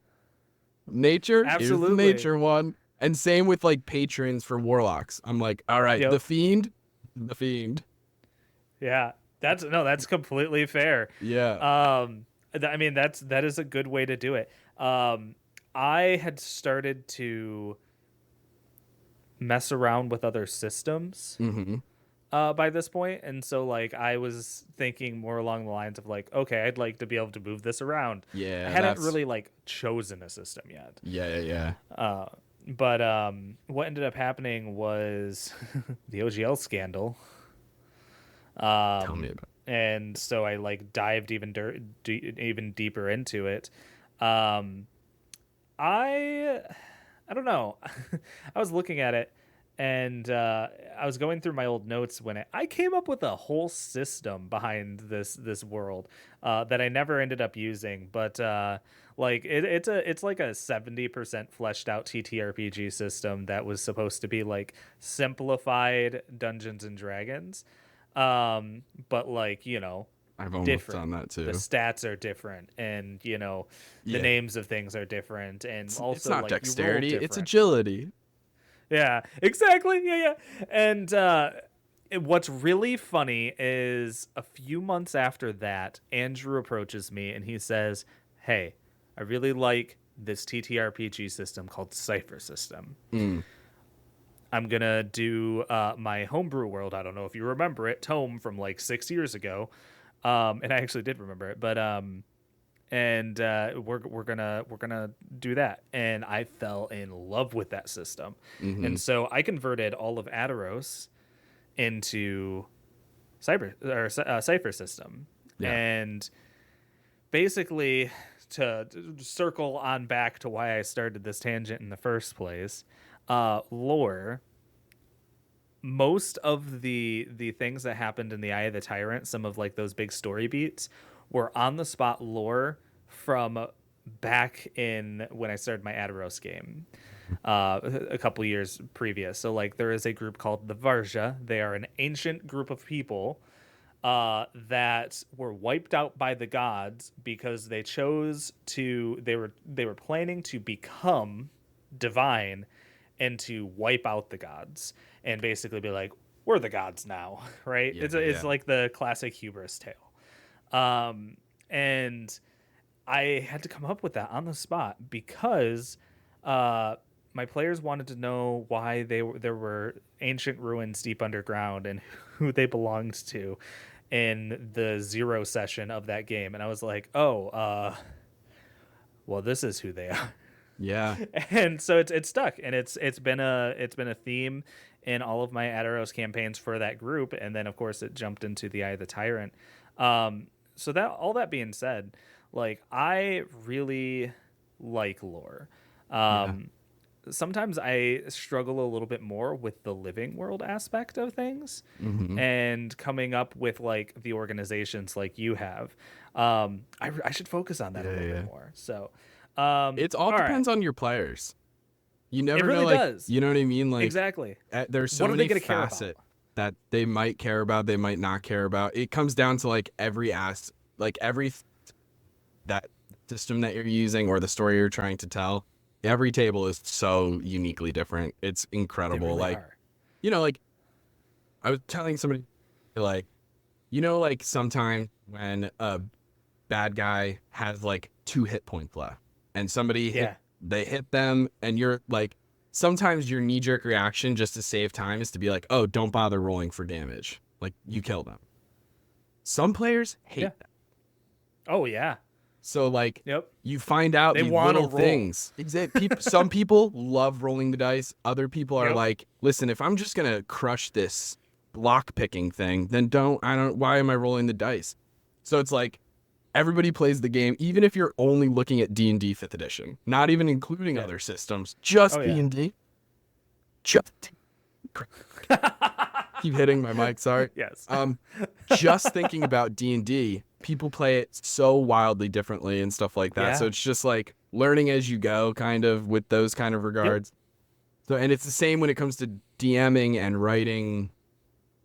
Nature, here's the
absolutely.
nature one. And same with like patrons for warlocks. I'm like, all right,
Yep.
the fiend.
Yeah. That's completely fair.
Yeah.
I mean that is a good way to do it. I had started to mess around with other systems
Mm-hmm.
by this point, and so like I was thinking more along the lines of like, okay, I'd like to be able to move this around. I
Yeah,
hadn't
that's
really like chosen a system yet.
yeah.
Uh, but what ended up happening was the OGL scandal.
Tell me
Um,
about
and so I like dived even deeper into it. Um, I I don't know. I was looking at it and I was going through my old notes when I came up with a whole system behind this world that I never ended up using, but like it's like a 70% fleshed out TTRPG system that was supposed to be like simplified Dungeons and Dragons, but like
I've almost
different.
done that
The
too.
stats are different, and the
Yeah.
names of things are different, and
It's
also
not
like you roll
dexterity, it's
different.
agility.
Yeah, exactly. Yeah, yeah. And What's really funny is a few months after that, Andrew approaches me and he says, "Hey, I really like this TTRPG system called Cipher System.
Mm.
I'm gonna do my homebrew world. I don't know if you remember it, Tome from like 6 years ago, and I actually did remember it. But and we're gonna do that." And I fell in love with that system,
Mm-hmm.
and so I converted all of Aderos into Cipher System,
Yeah.
and basically to circle on back to why I started this tangent in the first place, lore. Most of the things that happened in the Eye of the Tyrant, some of like those big story beats, were on the spot lore from back in when I started my Aderos game, a couple years previous. So like there is a group called the Varja. They are an ancient group of people that were wiped out by the gods because they chose to. They were planning to become divine and to wipe out the gods and basically be like, we're the gods now, right?
Yeah.
It's
Yeah.
like the classic hubris tale. And I had to come up with that on the spot because uh, my players wanted to know why there were ancient ruins deep underground and who they belonged to in the zero session of that game. And I was like, oh, well, this is who they are.
Yeah.
And so it's stuck, and it's been a theme in all of my Aderos campaigns for that group, and then of course it jumped into the Eye of the Tyrant. So that all that being said, like I really like lore.
Yeah.
Um, Sometimes I struggle a little bit more with the living world aspect of things
Mm-hmm.
and coming up with like the organizations like you have. I should focus on that a
Yeah.
little bit
Yeah.
more. So,
It all
all right.
depends on your players. You
It
never know,
really
like,
does.
you know what I mean? Like,
Exactly.
there's so
What are they
many
going to care about?
facet that they might care about, they might not care about. It comes down to like like that system that you're using or the story you're trying to tell. Every table is so uniquely different. It's
They
incredible.
really
Like,
are.
like I was telling somebody, like, like sometimes when a bad guy has like 2 hit points left and
Yeah.
they hit them and you're like, sometimes your knee-jerk reaction just to save time is to be like, oh, don't bother rolling for damage, like you kill them. Some players
Yeah.
hate that.
Oh yeah.
So like,
Yep.
you find out
They
these
want to
little
roll.
things. Some people love rolling the dice. Other people are
Yep.
like, listen, if I'm just gonna crush this block picking thing, then why am I rolling the dice? So it's like, everybody plays the game, even if you're only looking at D&D 5th edition, not even including
Yeah.
other systems,
Oh
just
yeah.
D&D. Just keep hitting my mic, sorry.
Yes.
Just thinking about D&D, people play it so wildly differently and stuff like that. So
Yeah.
it's just like learning as you go, kind of, with those kind of
Yep.
regards. So, and it's the same when it comes to DMing and writing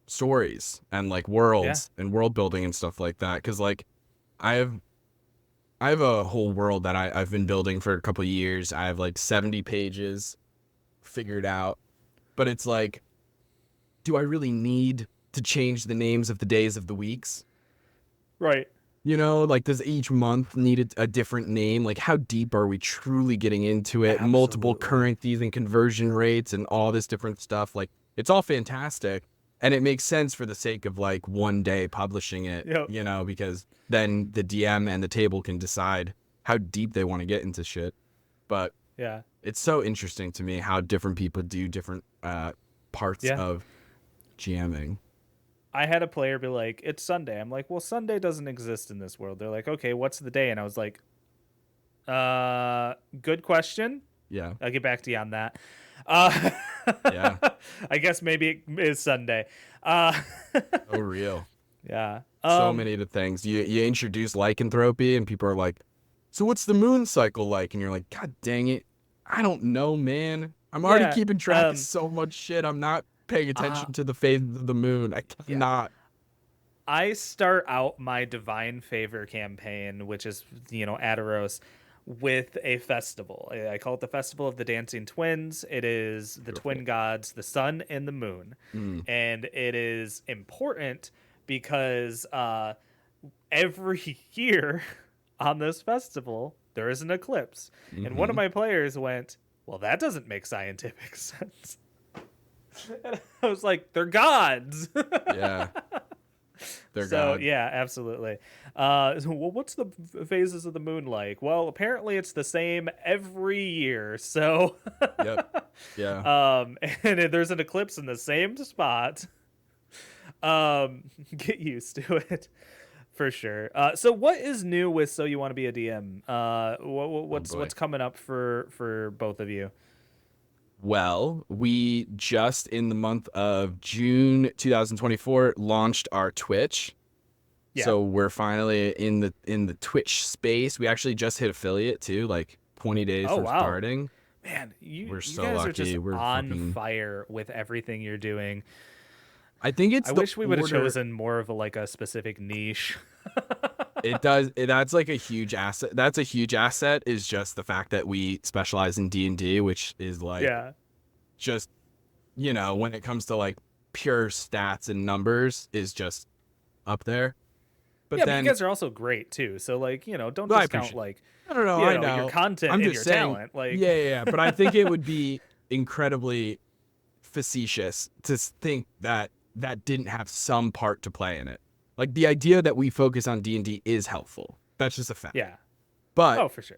stories and like
Yeah.
worlds and world building and stuff like that. Cause like, I have a whole world that I've been building for a couple of years. I have like 70 pages figured out. But it's like, do I really need to change the names of the days of the weeks?
Right.
Like, does each month need a different name? Like, how deep are we truly getting into it? Multiple
Absolutely.
currencies and conversion rates and all this different stuff. Like, it's all fantastic. And it makes sense for the sake of like one day publishing it,
Yep.
because then the DM and the table can decide how deep they want to get into shit. But
Yeah.
it's so interesting to me how different people do different parts
Yeah.
of GMing.
I had a player be like, "It's Sunday." I'm like, "Well, Sunday doesn't exist in this world." They're like, "Okay, what's the day?" And I was like, good question.
Yeah.
I'll get back to you on that. Uh,
Yeah.
I guess maybe it is Sunday. Uh,
Oh, real.
yeah.
So many of the things. You introduce lycanthropy and people are like, so what's the moon cycle like? And you're like, God dang it. I don't know, man. I'm already
Yeah.
keeping track of so much shit. I'm not paying
Uh,
attention to the phases of the moon. I
yeah.
cannot.
I start out my Divine Favor campaign, which is, Aderos, with a festival. I call it the Festival of the Dancing Twins. It is the twin
Perfect.
gods, the sun and the moon.
Mm.
And it is important because every year on this festival, there is an eclipse. And one of
Mm-hmm.
my players went, well, that doesn't make scientific sense. And I was like, they're gods.
Yeah, they're
So
God.
yeah, absolutely. So, well, what's the phases of the moon like? Well, apparently it's the same every year. So,
Yep. Yeah.
and there's an eclipse in the same spot. Get used to it for sure. So, what is new with So You Want to Be a DM?
Oh
What's
boy.
coming up for both of you?
Well, we just in the month of June 2024 launched our Twitch.
Yeah.
So we're finally in the Twitch space. We actually just hit affiliate too, like 20 days
Oh
from
wow,
starting.
man,
We're
you
so
guys are just
lucky. We're
on
fucking
fire with everything you're doing.
I think it's
I
the
wish we would have
order.
chosen more of a specific niche.
That's like a huge asset. That's a huge asset is just the fact that we specialize in D&D, which is like
Yeah.
just, when it comes to like pure stats and numbers is just up there. But
Yeah, but you
then
guys are also great too. So like, don't
well, I
discount
appreciate
like,
I don't know, I
your
know.
content
I'm
and
just
your
saying,
talent. Like,
yeah, yeah, yeah. But I think it would be incredibly facetious to think that that didn't have some part to play in it. Like the idea that we focus on D&D is helpful. That's just a fact.
yeah.
But
Oh, for sure.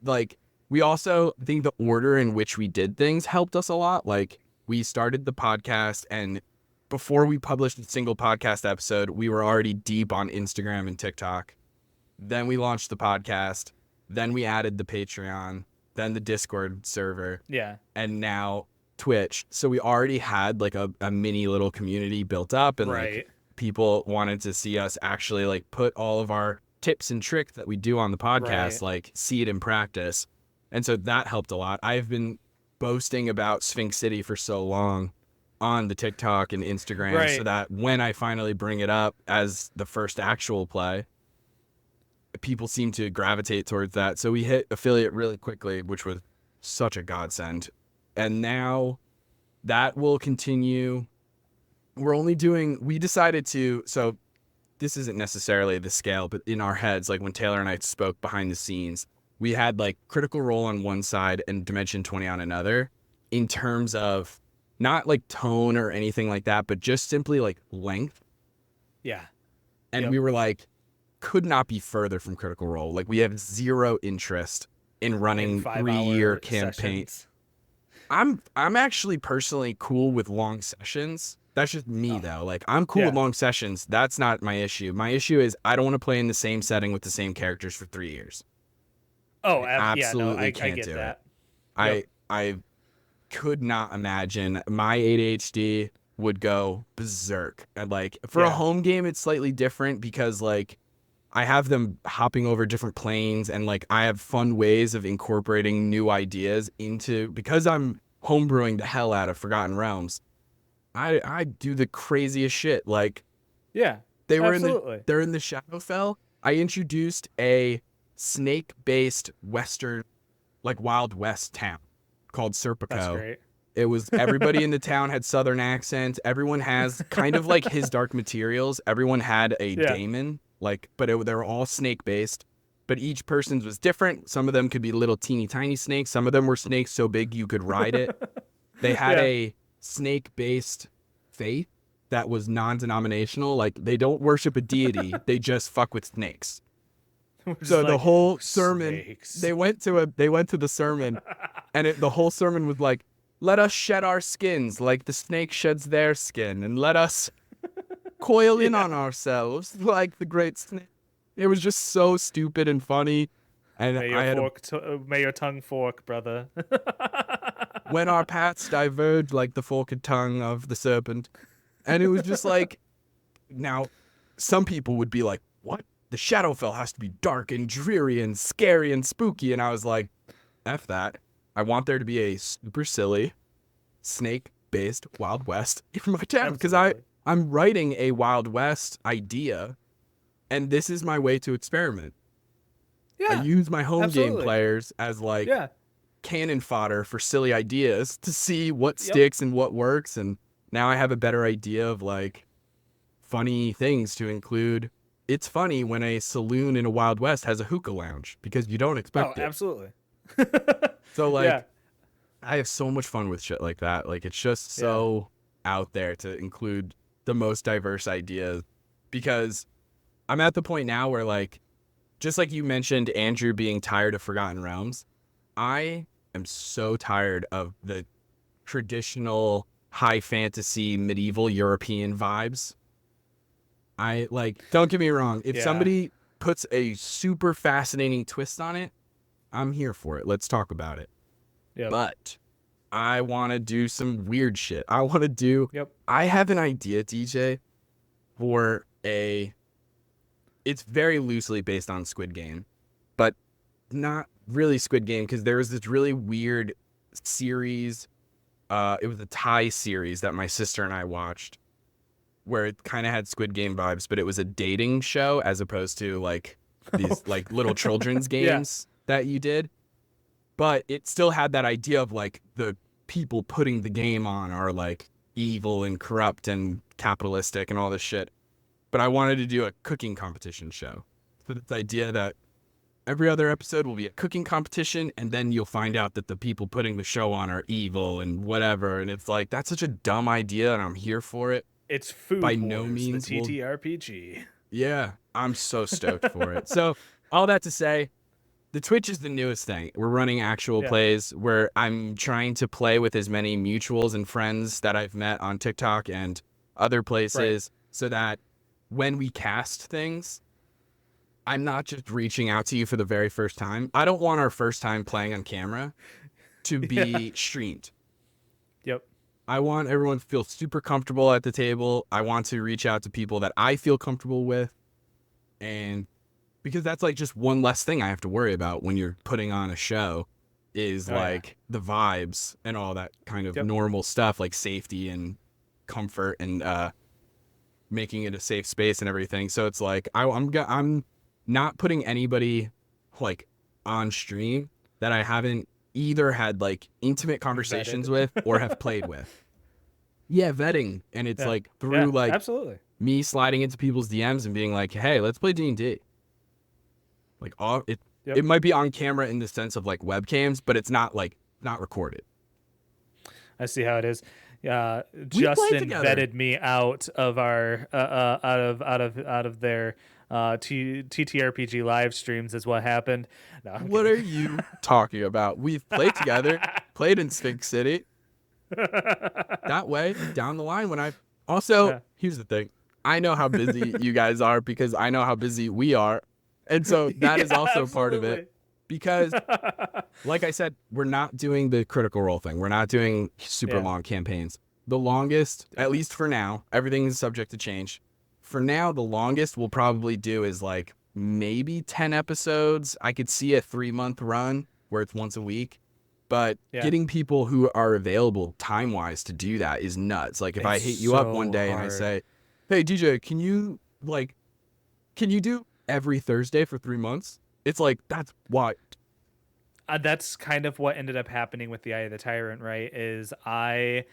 like we also think the order in which we did things helped us a lot. Like we started the podcast and before we published a single podcast episode, we were already deep on Instagram and TikTok. Then we launched the podcast. Then we added the Patreon, then the Discord server,
Yeah.
and now Twitch. So we already had like a mini little community built up and like
Right.
people wanted to see us actually like put all of our tips and tricks that we do on the podcast,
Right.
like see it in practice. And so that helped a lot. I've been boasting about Sphinx City for so long on the TikTok and Instagram so
Right.
that when I finally bring it up as the first actual play, people seem to gravitate towards that. So we hit affiliate really quickly, which was such a godsend. And now that will continue. We decided to, so this isn't necessarily the scale, but in our heads, like when Taylor and I spoke behind the scenes, we had like Critical Role on one side and Dimension 20 on another in terms of not like tone or anything like that, but just simply like length.
Yeah.
And
Yep.
we were like, could not be further from Critical Role. Like we have zero interest in
In
running 3-year
5 hour
campaign.
sessions.
I'm actually personally cool with long sessions. That's just me
Oh,
though. Like I'm cool with
yeah.
long sessions. That's not my issue. My issue is I don't want to play in the same setting with the same characters for 3 years.
Oh,
I
yeah. No,
absolutely
I
can't
get
do it.
that. Yep.
I could not imagine my ADHD would go berserk. And like for a
Yeah.
home game, it's slightly different because like I have them hopping over different planes and like I have fun ways of incorporating new ideas into because I'm homebrewing the hell out of Forgotten Realms. I do the craziest shit. Like
Yeah.
they were
Absolutely.
they're in the Shadowfell. I introduced a snake-based western like Wild West town called
That's
Serpico.
great.
It was everybody in the town had southern accents. Everyone has kind of like his Dark Materials. Everyone had a
Yeah.
daemon, like, but they were all snake based. But each person's was different. Some of them could be little teeny tiny snakes. Some of them were snakes so big you could ride it. They had
Yeah.
a snake based faith that was non-denominational. Like they don't worship a deity. They just fuck with snakes.
We're just
So the
like,
whole sermon,
snakes.
they went to the sermon, and the whole sermon was like, "Let us shed our skins like the snake sheds their skin, and let us coil in on ourselves like the great snake." It was just so stupid and funny, and
May your may your tongue fork, brother.
when our paths diverge like the forked tongue of the serpent, and it was just like, now, some people would be like, "What? The Shadowfell has to be dark and dreary and scary and spooky," and I was like, "F that. I want there to be a super silly, snake-based Wild West in my town because
Absolutely.
I'm writing a Wild West idea, and this is my way to experiment." I
Yeah,
use my home game
absolutely.
players as like
Yeah.
cannon fodder for silly ideas to see what
Yep.
sticks and what works. And now I have a better idea of like funny things to include. It's funny when a saloon in a Wild West has a hookah lounge because you don't
Oh,
expect it.
absolutely.
So
Yeah.
like I have so much fun with shit like that. Like it's just
Yeah.
so out there to include the most diverse ideas because I'm at the point now where like just like you mentioned Andrew being tired of Forgotten Realms, I am so tired of the traditional high fantasy medieval European vibes. I like, don't get me wrong, if
Yeah.
somebody puts a super fascinating twist on it, I'm here for it. Let's talk about it.
Yep.
But I want to do some weird shit. I want to do,
Yep.
I have an idea, DJ, for a, it's very loosely based on Squid Game, but not really Squid Game because there was this really weird series. It was a Thai series that my sister and I watched where it kind of had Squid Game vibes, but it was a dating show as opposed to like
Oh.
these like little children's
Yeah.
games that you did. But it still had that idea of like the people putting the game on are like evil and corrupt and capitalistic and all this shit. But I wanted to do a cooking competition show. So this idea that every other episode will be a cooking competition, and then you'll find out that the people putting the show on are evil and whatever. And it's like, that's such a dumb idea, and I'm here for it.
It's
By
Food
no
Wars, the
means will,
TTRPG.
yeah, I'm so stoked for it. So, all that to say, the Twitch is the newest thing. We're running actual
Yeah.
plays where I'm trying to play with as many mutuals and friends that I've met on TikTok and other
Right.
places so that when we cast things, I'm not just reaching out to you for the very first time. I don't want our first time playing on camera to
Yeah.
be streamed.
Yep.
I want everyone to feel super comfortable at the table. I want to reach out to people that I feel comfortable with. And because that's like just one less thing I have to worry about when you're putting on a show is
Oh yeah.
like the vibes and all that kind of
Yep.
normal stuff like safety and comfort and making it a safe space and everything. So it's like I'm not putting anybody like on stream that I haven't either had like intimate conversations
Vetted.
with or have played with. Yeah, vetting, and it's
Yeah.
like
Yeah.
through like
Absolutely.
me sliding into people's DMs and being like, "Hey, let's play D&D." Like all it
Yep.
might be on camera in the sense of like webcams, but it's not like not recorded.
I see how it is.
We played
Justin
together.
vetted me out of our out of their TTRPG live streams is what happened. No, I'm
What
kidding.
are you talking about? We've played together, played in Sphinx City. That way, down the line when I also,
Yeah.
here's the thing. I know how busy you guys are because I know how busy we are. And so that is
Yeah,
also part of it
absolutely.
because like I said, we're not doing the critical role thing. We're not doing super
Yeah.
long campaigns. The longest,
Yep.
at least for now, everything is subject to change. For now, the longest we'll probably do is like maybe 10 episodes. I could see a 3-month run where it's once a week. But
Yeah.
getting people who are available time wise to do that is nuts. Like if I
It's
hit you up one
so
day and I
hard.
say, "Hey DJ, can you do every Thursday for 3 months?" It's like that's why.
That's kind of what ended up happening with the Eye of the Tyrant, right? Is I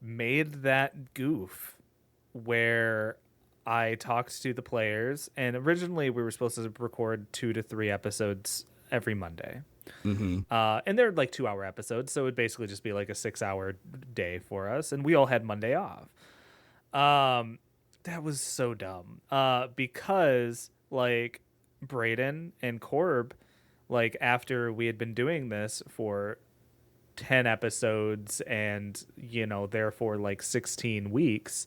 made that goof where I talked to the players, and originally we were supposed to record 2 to 3 episodes every Monday.
Mm-hmm.
And they're like 2 hour episodes, so it would basically just be like a 6 hour day for us, and we all had Monday off. That was so dumb. Because like Braden and Corb, like after we had been doing this for 10 episodes and therefore like 16 weeks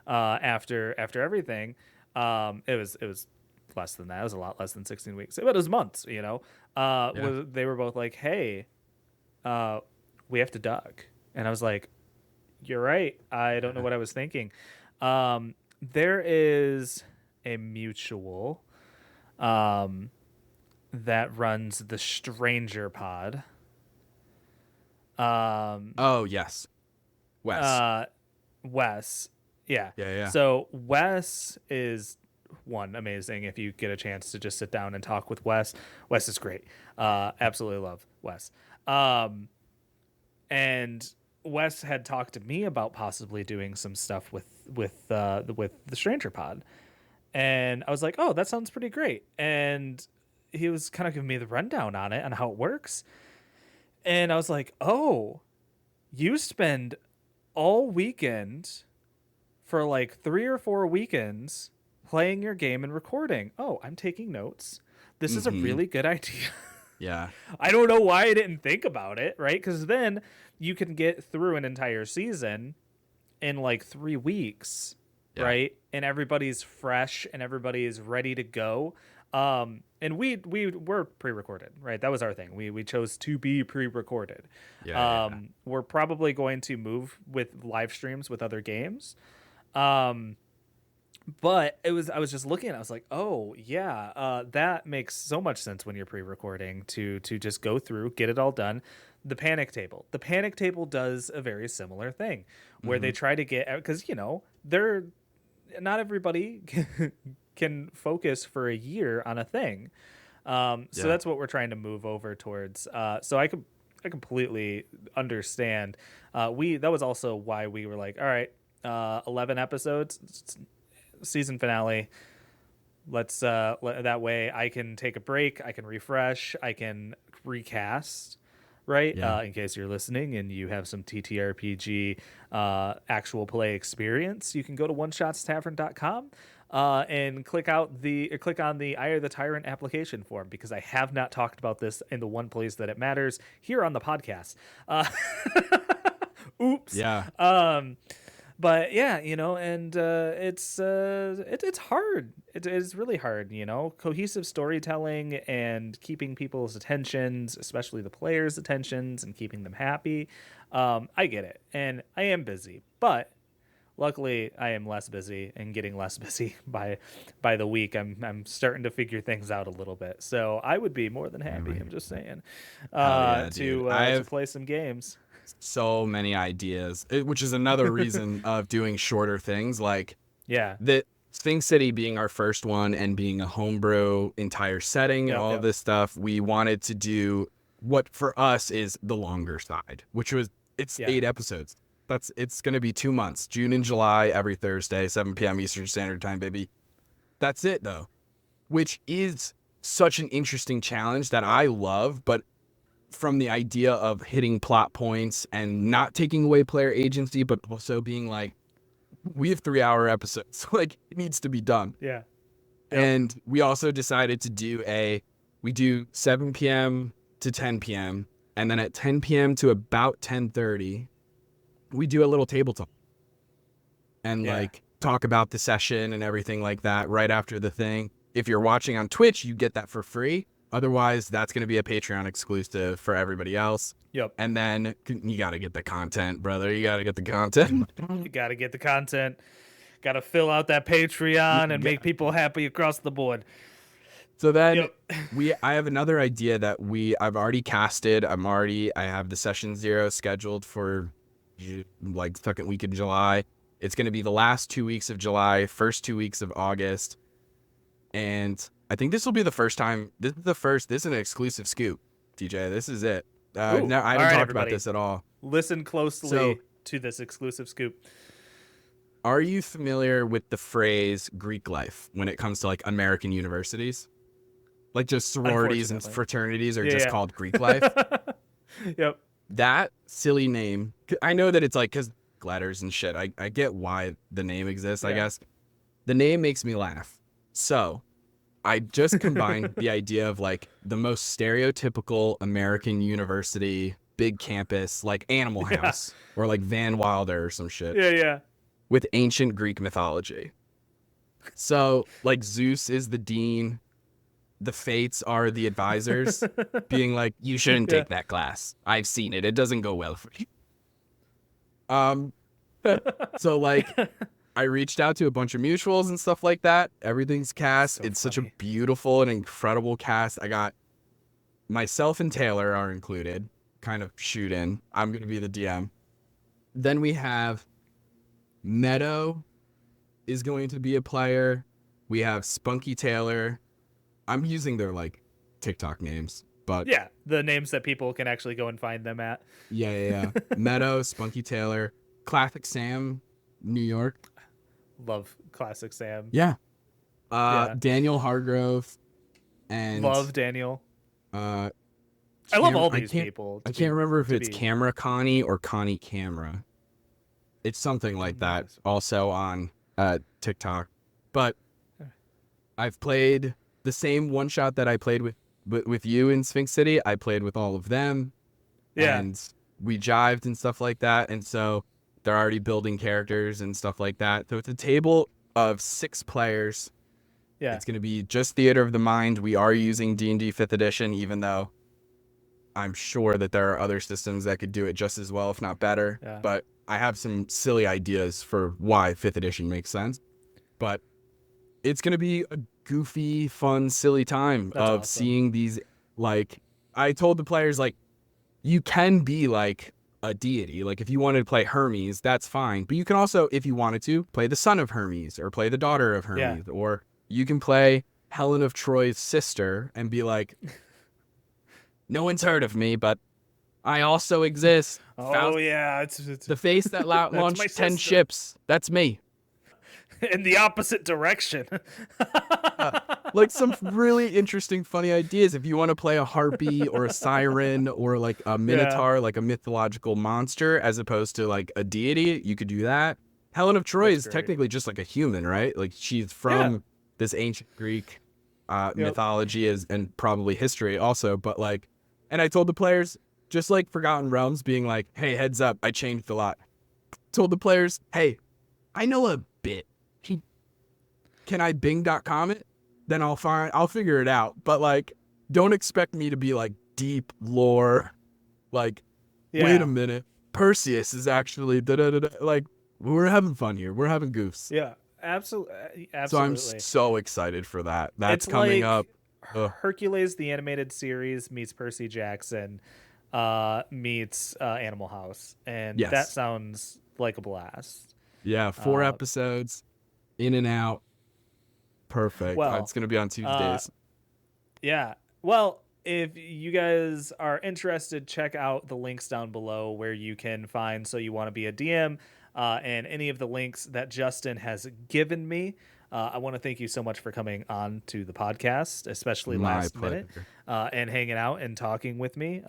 after everything, it was less than that. It was a lot less than 16 weeks, but it was months.
Yeah.
They were both like, hey, uh we have to duck. And I was like, you're right, I don't know what I was thinking. There is a mutual um that runs the Stranger Pod. um
Oh yes, Wes.
uh Wes. Yeah.
Yeah, yeah.
So Wes is one amazing if you get a chance to just sit down and talk with Wes. Wes is great. Absolutely love Wes. And Wes had talked to me about possibly doing some stuff with the Stranger Pod, and I was like, oh, that sounds pretty great. And he was kind of giving me the rundown on it and how it works, and I was like, oh, you spend all weekend for like 3 or 4 weekends playing your game and recording. Oh, I'm taking notes. This is a
Mm-hmm.
really good idea.
Yeah.
I don't know why I didn't think about it, right? Because then you can get through an entire season in like 3 weeks,
Yeah.
right? And everybody's fresh and everybody's ready to go. And we were pre-recorded, right? That was our thing. We chose to be pre-recorded.
Yeah.
We're probably going to move with live streams with other games. Um, but I was just looking, I was like, oh yeah, that makes so much sense when you're pre-recording to just go through, get it all done. The panic table does a very similar thing where
Mm-hmm.
they try to get, because they're not everybody can focus for a year on a thing. So
Yeah.
that's what we're trying to move over towards. So I completely understand. We That was also why we were like, all right, 11 episodes, season finale. Let's that way I can take a break, I can refresh, I can recast, right?
Yeah.
In case you're listening and you have some TTRPG actual play experience, you can go to oneshotstavern.com and click on the Eye of the Tyrant application form, because I have not talked about this in the one place that it matters, here on the podcast. Oops.
Yeah.
But yeah, and it's hard. It is really hard, cohesive storytelling and keeping people's attentions, especially the players' attentions, and keeping them happy. I get it, and I am busy, but luckily I am less busy and getting less busy by the week. I'm starting to figure things out a little bit, so I would be more than happy. I'm just saying,
Hell yeah, dude. I
to
have
play some games.
so many ideas, which is another reason of doing shorter things. Like
Yeah.
the Sphinx City being our first one and being a homebrew entire setting and
Yep.
all of
Yep.
this stuff, we wanted to do what for us is the longer side, which was it's
Yeah.
8 episodes. It's going to be 2 months, June and July, every Thursday, 7 p.m. Eastern Standard Time, baby. That's it though, which is such an interesting challenge that I love, but from the idea of hitting plot points and not taking away player agency, but also being like, we have 3-hour episodes. Like, it needs to be done.
Yeah. Yep.
And we also decided to we do 7 p.m. to 10 p.m. And then at 10 p.m. to about 10:30, we do a little table talk and
Yeah.
like talk about the session and everything like that right after the thing. If you're watching on Twitch, you get that for free. Otherwise, that's going to be a Patreon exclusive for everybody else.
Yep.
And then you got to get the content, brother. You got to get the content.
You got to get the content. Got to fill out that Patreon and make people happy across the board.
So then
Yep.
I have another idea that I've already casted. I have the session 0 scheduled for like second week in July. It's going to be the last 2 weeks of July, first 2 weeks of August. And I think this will be the first time. This is an exclusive scoop, DJ. This is it. I haven't
All right,
talked about
everybody.
this at all.
Listen closely
So-
to this exclusive scoop.
Are you familiar with the phrase Greek life when it comes to like American universities? Like just sororities and
Unfortunately.
fraternities are
Yeah,
just
yeah.
called Greek life.
Yep.
That silly name. I know that it's like because letters and shit. I get why the name exists, I
Yeah.
guess. The name makes me laugh. So I just combined the idea of like the most stereotypical American university, big campus, like Animal
Yeah.
House or like Van Wilder or some shit,
Yeah. Yeah.
with ancient Greek mythology. So like Zeus is the dean, the fates are the advisors, being like, you shouldn't
Yeah.
take that class. I've seen it. It doesn't go well for you. So like I reached out to a bunch of mutuals and stuff like that. Everything's cast.
So
It's such a
funny.
beautiful and incredible cast. I got myself and Taylor are included, kind of shoot in. I'm going to be the DM. Then we have Meadow is going to be a player. We have Spunky Taylor. I'm using their like TikTok names, but
Yeah, the names that people can actually go and find them at.
yeah. Meadow, Spunky Taylor, Classic Sam, New York.
Love classic Sam.
Yeah.
Yeah,
Daniel Hargrove and
love Daniel.
uh
I love
Cam
all
I
these
can't
people
I can't remember if
to
it's
be.
Camera Connie or Connie Camera. It's something
I
like
don't know
that
this.
also on TikTok. But I've played the same one shot that I played with you in Sphinx City. I played with all of them,
Yeah,
and we jived and stuff like that. And so they're already building characters and stuff like that. So it's a table of 6 players.
yeah,
It's going to be just Theater of the Mind. We are using D&D 5th edition, even though I'm sure that there are other systems that could do it just as well, if not better.
yeah.
But I have some silly ideas for why 5th edition makes sense. But it's going to be a goofy, fun, silly time
That's
of
awesome.
seeing these. Like, I told the players, like, you can be like a deity. Like, if you wanted to play Hermes, that's fine. But you can also, if you wanted to, play the son of Hermes or play the daughter of
Yeah.
Hermes. Or you can play Helen of Troy's sister and be like, no one's heard of me, but I also exist.
Oh yeah, it's
The face that
that's my
launched 10
sister
ships. That's me.
in the opposite direction.
Uh, like some really interesting, funny ideas. If you want to play a harpy or a siren or like a
Yeah,
minotaur, like a mythological monster, as opposed to like a deity, you could do that. Helen of Troy
that's
is
great.
technically just like a human, right? Like she's
Yeah.
from this ancient Greek
Yep.
mythology and probably history also. But like, and I told the players, just like Forgotten Realms, being like, hey, heads up, I changed a lot. Told the players, hey, I know a bit. Can I Bing.com it? Then I'll figure it out. But like, don't expect me to be like deep lore. Like, wait a
Yeah.
minute, Perseus is actually da da da da. Like, we're having fun here. We're having goofs.
Yeah. Absolutely.
So I'm
Absolutely.
so excited for that. That's
It's
coming up.
like
Ugh.
Hercules the animated series meets Percy Jackson meets Animal House, and that
Yes.
sounds like a blast.
Yeah. 4 episodes, in and out. Perfect.
Well,
It's gonna be on
uh,
Tuesdays.
yeah. Well, if you guys are interested, check out the links down below where you can find So You Want to Be a DM and any of the links that Justin has given me. I want to thank you so much for coming on to the podcast, especially
My
last minute,
pleasure.
and hanging out and talking with me.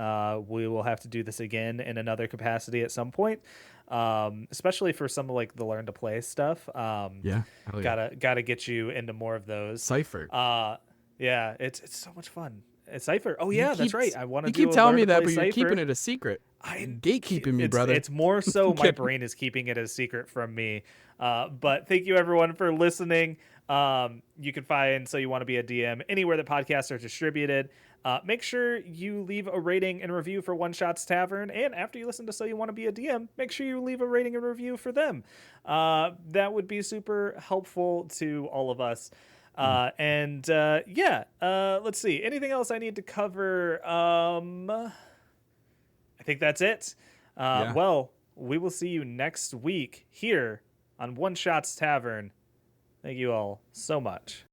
We will have to do this again in another capacity at some point, especially for some of like the learn to play stuff.
Yeah. Hell yeah.
Gotta get you into more of those.
Cipher.
Uh, yeah, it's so much fun. It's Cipher. Oh
You
yeah, that's
keep
right. I want to
you keep
do a
telling
learn
me
to
that,
play
but you're keeping
Cipher.
it a secret.
I
Gatekeeping me, brother.
it's more so my
Kidding.
brain is keeping it a secret from me. But thank you everyone for listening. You can find So You Want to Be a DM anywhere that podcasts are distributed. Make sure you leave a rating and review for One Shots Tavern, and after you listen to So You Want to Be a DM, make sure you leave a rating and review for them. That would be super helpful to all of us. Let's see. Anything else I need to cover? I think that's it.
Yeah.
Well, we will see you next week here on One Shots Tavern. Thank you all so much.